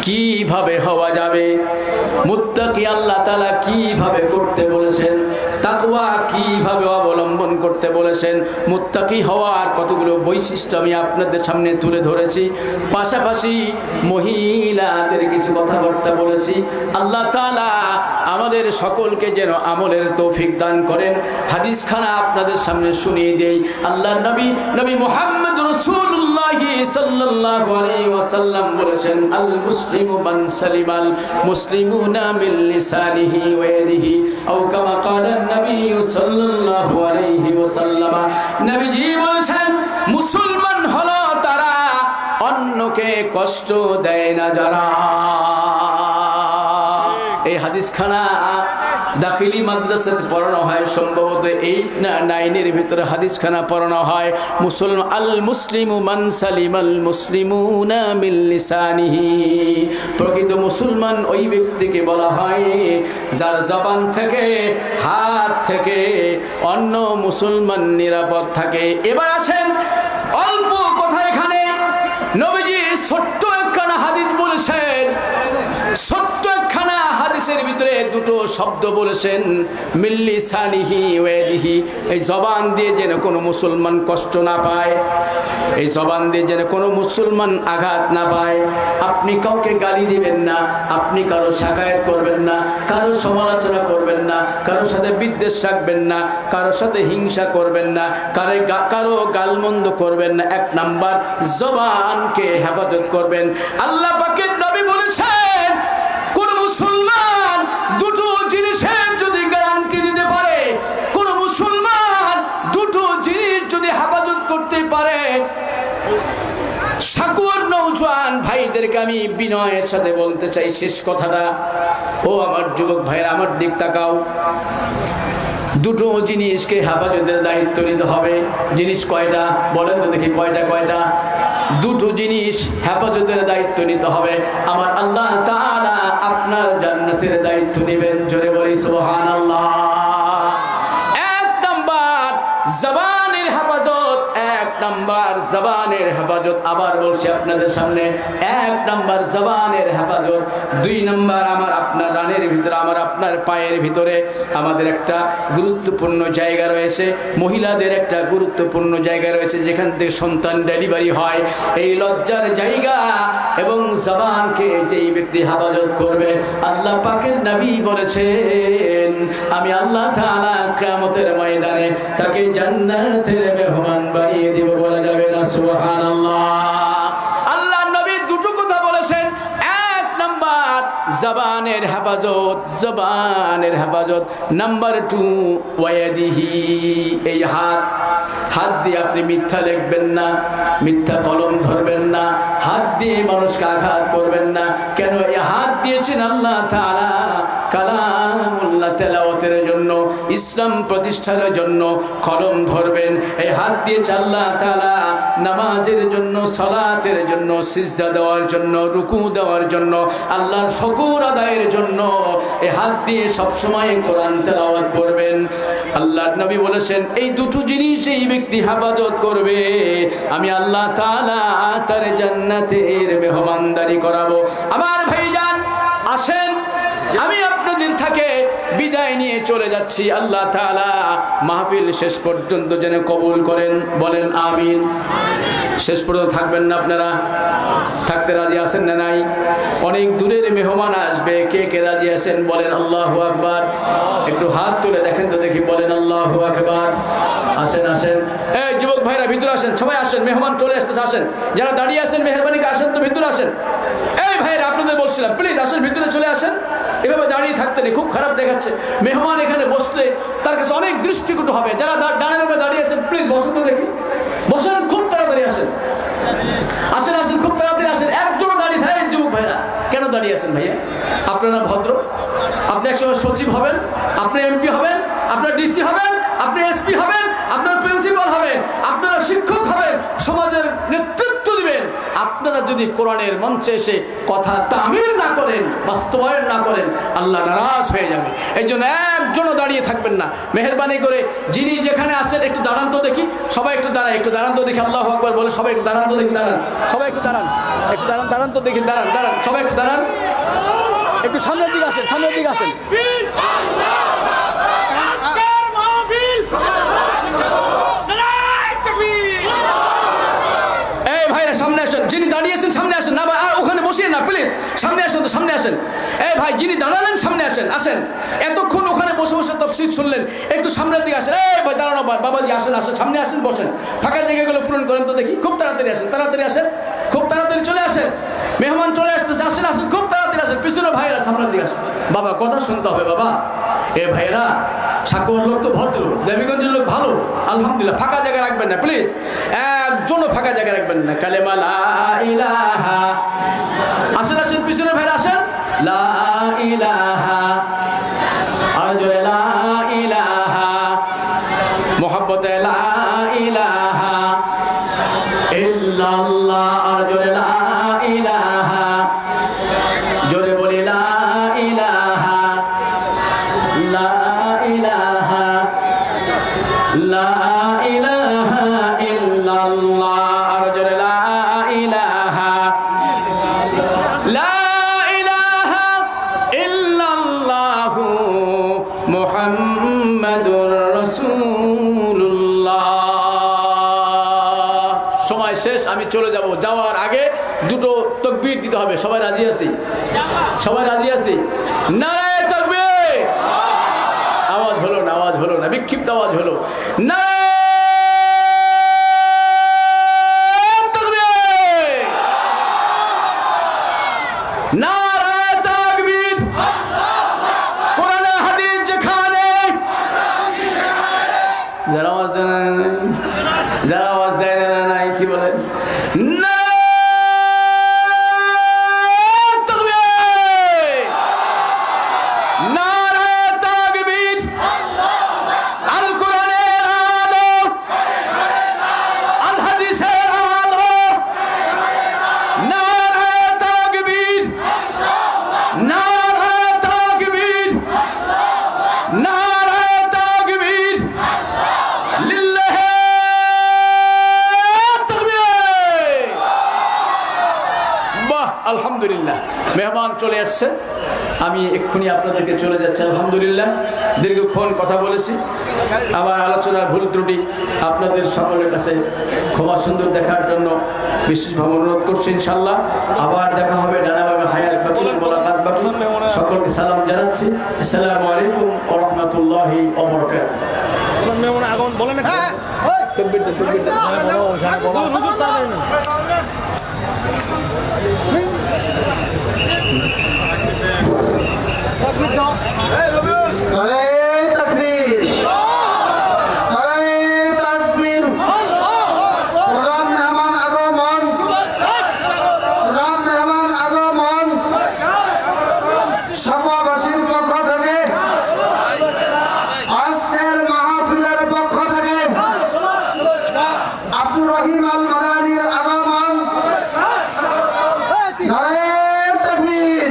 কিভাবে হওয়া যাবে, মুত্তাকি আল্লাহ তাআলা কিভাবে করতে বলেছেন, তাকওয়া কিভাবে অবলম্বন করতে বলেছেন, মুত্তাকি হওয়ার কতগুলো বৈশিষ্ট্য আমি আপনাদের সামনে তুলে ধরেছি। পাশাপাশি মহিলাদের কিছু কথাবার্তা বলেছি। আল্লাহ তাআলা আমাদের সকলকে যেন আমলের তৌফিক দান করেন। হাদিস খানা আপনাদের সামনে শুনিয়ে দেই। আল্লাহর নবী মুহাম্মদ রাসূলুল্লাহ সাল্লাল্লাহু আলাইহি ওয়াসাল্লাম বলেছেন, আল মুসলিমু মান সালিমাল মুসলিমুনা মিন লিসানিহি ওয়া ইয়াদিহি আও কামা ক্বালা নবী সাল্লাল্লাহু আলাইহি ওয়াসাল্লাম। নবীজি বলেছেন, মুসলমান হলো তারা অন্যকে কষ্ট দেয় না যারা। এই হাদিস খানা দাখিলি মাদ্রাসাতে পড়ানো হয়, সম্ভবত 8-9 ভিতরে হাদিস খানা পড়ানো হয়। মুসলমান আল মুসলিমু মান সালিমাল মুসলিমুনা মিন লিসানিহি, প্রকৃত মুসলমান ওই ব্যক্তিকে বলা হয় যার জবান থেকে, হাত থেকে অন্য মুসলমান নিরাপদ থাকে। এবার আসেন, অল্প কথা এখানে নবীজি ছোট্ট একখানা হাদিস বলেছেন, ছোট্ট একখানা হাদিসের ভিতরে দুটো শব্দ বলেছেন, মিন লিসানিহি ওয়া ইয়াদিহি। এই জবান দিয়ে যেন কোনো মুসলমান কষ্ট না পায়, এই জবান দিয়ে যেন কোনো মুসলমান আঘাত না পায়। আপনি কাউকে গালি দিবেন না, আপনি কারো শাকায়াত করবেন না, কারো সমালোচনা করবেন না, কারোর সাথে বিদ্বেষ রাখবেন না, কারোর সাথে হিংসা করবেন না, কারো গালমন্দ করবেন না। 1 নাম্বার জবানকে হেফাজত করবেন। আল্লাহ পাকের নবী বলেছেন, কোন মুসলমান দুটো জিনিসের যদি গ্যারান্টি দিতে পারে, কোন মুসলমান দুটো জিনিস যদি হেফাজত করতে পারে, সাকুয়ার নওজোয়ান ভাইদেরকে আমি বিনয়ের সাথে বলতে চাই শেষ কথাটা। ও আমার যুবক ভাইরা, আমার দিক তাকাও। দুটো জিনিসকে হেফাজতের দায়িত্ব নিতে হবে। জিনিস কয়টা বলেন তো দেখি, কয়টা? দুটো জিনিস হেফাজতের দায়িত্ব নিতে হবে। আমার আল্লাহ তাআলা আপনার জান্নাতের দায়িত্ব নেবেন। জোরে বলি সুবহানাল্লাহ। 1 নাম্বার জবানের হেফাজত, 1 নাম্বার জবানের হেফাজত। আবার বলছি আপনাদের সামনে, 1 নাম্বার জবানের হেফাজত। 2 নাম্বার আমার আপনার রানের ভিতরে, আমার আপনার পায়ের ভিতরে আমাদের একটা গুরুত্বপূর্ণ জায়গা রয়েছে, মহিলাদের একটা গুরুত্বপূর্ণ জায়গা রয়েছে, যেখান থেকে সন্তান ডেলিভারি হয়। এই লজ্জার জায়গা এবং জবানকে যেই ব্যক্তি হেফাজত করবে, আল্লাহ পাকের নবী বলেছেন, আমি আল্লাহ তাআলা কিয়ামতের ময়দানে তাকে জান্নাতের মেহমান বানিয়ে দেব। বলা যাবে না সুবহানাল্লাহ। আল্লাহর নবী দুটো কথা বলেছেন। 1 নাম্বার জবানের হেফাজত, জবানের হেফাজত। নাম্বার 2 ওয়াদিহি, এই হাত দিয়ে আপনি মিথ্যা লিখবেন না, মিথ্যা কলম ধরবেন না, হাত দিয়ে মানুষকে আঘাত করবেন না। কেন এই হাত দিয়েছেন আল্লাহ তাআলা? কালামুল্লাহ তেলাওয়াতের জন্য, ইসলাম প্রতিষ্ঠার জন্য কলম ধরবেন। এই হাত দিয়েছে আল্লাহ তাআলা নামাজের জন্য, সালাতের জন্য, সিজদা দেওয়ার জন্য, রুকু দেওয়ার জন্য, আল্লাহর শুকর আদায়ের জন্য। এই হাত দিয়ে সবসময় কোরআন তেলাওয়াত করবেন। আল্লাহর নবী বলেছেন, এই দুটো জিনিস এই ব্যক্তি হেফাজত করবে, আমি আল্লাহ তাআলা তার জান্নাতের মেহমানদারি করাবো। আমার ভাইজান আসেন, আমি আপনাদের থেকে বিদায় নিয়ে চলে যাচ্ছি। আল্লাহ তাআলা মাহফিল শেষ পর্যন্ত যেন কবুল করেন, বলেন আমিন। শেষ পর্যন্ত থাকবেন না আপনারা? থাকতে রাজি আছেন না নাই? অনেক দূরের মেহমান আসবে, কে কে রাজি আছেন বলেন আল্লাহু আকবার। একটু হাত তুলে দেখেন তো দেখি, বলেন আল্লাহু আকবার। আসেন আসেন, এই যুবক ভাইরা ভিতরে আসেন, সবাই আসেন, মেহমান চলে আসতেছে, আসেন। যারা দাঁড়িয়ে আছেন মেহরবানি করে আসেন তো ভিতরে আসেন। এই ভাইরা আপনাদের বলছিলাম, প্লিজ আসেন, ভিতরে চলে আসেন। এভাবে দাঁড়িয়ে থাকতে নেই, খুব খারাপ দেখাচ্ছে। মেহমান এখানে বসলে তার কাছে অনেক দৃষ্টিকটু হবে। যারা ডানের উপরে দাঁড়িয়ে আছেন প্লিজ বসেন তো দেখি, বসেন, খুব তাড়াতাড়ি আসেন। আসেন আসেন, খুব তাড়াতাড়ি আসেন। একজন দাঁড়িয়ে থাকেন যুবক ভাইরা, কেন দাঁড়িয়ে আছেন ভাইয়া? আপনারা ভদ্র, আপনি একসময় সচিব হবেন, আপনি এমপি হবেন, আপনার ডিসি হবেন, আপনি এসপি হবেন, আপনার প্রিন্সিপাল হবেন, আপনারা শিক্ষক হবেন, সমাজের নেতৃত্ব দিবেন। আপনারা যদি কোরআনের মঞ্চে এসে কথা তামিল না করেন, বাস্তবায়ন না করেন, আল্লাহ নারাজ হয়ে যাবে। এই জন্য একজনও দাঁড়িয়ে থাকবেন না, মেহেরবানি করে। যিনি যেখানে আসেন একটু দাঁড়ান তো দেখি, সবাই একটু দাঁড়ান, একটু দাঁড়ান তো দেখি। আল্লাহু আকবার বলে সবাই একটু দাঁড়ান তো দেখি, দাঁড়ান, সবাই একটু দাঁড়ান, একটু দাঁড়ান, দাঁড়ান তো দেখি, দাঁড়ান, দাঁড়ান, সবাই একটু দাঁড়ান, একটু সামনের দিকে আসেন, সামনের দিকে আসেন। এই ভাইরা সামনে আসেন, যিনি দাঁড়িয়েছেন সামনে আসেন না, আর ওখানে বসিয়ে না প্লিজ, সামনে আসেন তো, সামনে আসেন। এই ভাই যিনি দাঁড়ালেন সামনে আসেন, আসেন। এতক্ষণ ওখানে বসে বসে তাফসীর শুনলেন, একটু সামনের দিকে আসেন। এই ভাই দাঁড়ানো, বাবাজি আসেন, আসেন, সামনে আসেন, বসেন। ফাঁকা জায়গাগুলো পূরণ করেন তো দেখি। খুব তাড়াতাড়ি আসেন, তাড়াতাড়ি আসেন, খুব তাড়াতাড়ি চলে আসেন। মেহমান চলে আসতেছে, আসেন, আসেন, খুব তাড়াতাড়ি আসেন। পিছনে ভাইয়েরা সামনের দিকে আসেন। বাবা কথা শুনতে হবে বাবা। এ ভাইয়েরা, সাকুয়ার লোক তো ভদ্র, দেবীগঞ্জের লোক ভালো, আলহামদুলিল্লাহ। ফাঁকা জায়গা রাখবেন না প্লিজ, একজনও ফাঁকা জায়গা রাখবেন না। কালেমা লা ইলাহা, আসেন, আসেন, পিছনে ভাইরা আসেন। লা ইলাহা, আর জোরে লা ইলাহা, মোহাব্বতে লা ইলাহা ইল্লাল্লাহ, আর জোরে লা ইলাহা, জোরে বলি লা ইলাহা, লা ইলাহা, লা ইলাহা ইল্লাল্লাহ, আর জোরে লা ইলাহা, লা ইলাহা ইল্লাল্লাহু মুহাম্মাদুর রাসূলুল্লাহ। সময় শেষ, আমি চলে যাব। যাওয়ার আগে দুটো তাকবীর দিতে হবে। সবাই রাজি আছি? সবাই রাজি আছি? নারায়ে তাকবীর। আওয়াজ হলো না, আওয়াজ হলো না, বিক্ষিপ্ত আওয়াজ হলো। নারায়ে তাকবীর, নারায়ে তাকবীর। কোরআন হাদিস যেখানে, যারা আওয়াজ দেয় না, যারা আওয়াজ দেয় না, নাই কি বলেন? আলহামদুলিল্লাহ, মেহমান চলে আসছে। আমি এক্ষুনি আপনাদেরকে চলে যাচ্ছি। আলহামদুলিল্লাহ, দীর্ঘক্ষণ কথা বলেছি। আমার আলোচনার ভুল ত্রুটি আপনাদের সকলের কাছে ক্ষমা সুন্দর দেখার জন্য বিশেষভাবে অনুরোধ করছি। ইনশাল্লাহ আবার দেখা হবে, নানাভাবে হায়াত বাকি, মোলাকাত বাকি। সকলকে সালাম জানাচ্ছি। আসসালামু আলাইকুম ওয়া রাহমাতুল্লাহি ওয়া বারাকাতুহু। তাকবীর দেন, তাকবীর দেন।
নারায়ে তাকবীর, নারায়ে তাকবীর। প্রধান মেহমান আগমন, প্রধান মেহমান আগমন। সাকুয়াবাসীর পক্ষ থেকে, আজকের মাহফিলের পক্ষ থেকে আব্দুর রহিম আল মাদানির আগমন। নারায়ে তাকবীর।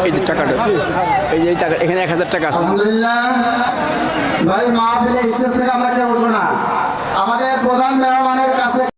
এই যে টাকাটা, এই যে টাকা, এখানে 1000 টাকা আছে।
আলহামদুলিল্লাহ ভাই, মাহফিলে স্টেজ থেকে আমরা কেউ উঠবো না। আমাদের প্রধান মেহমান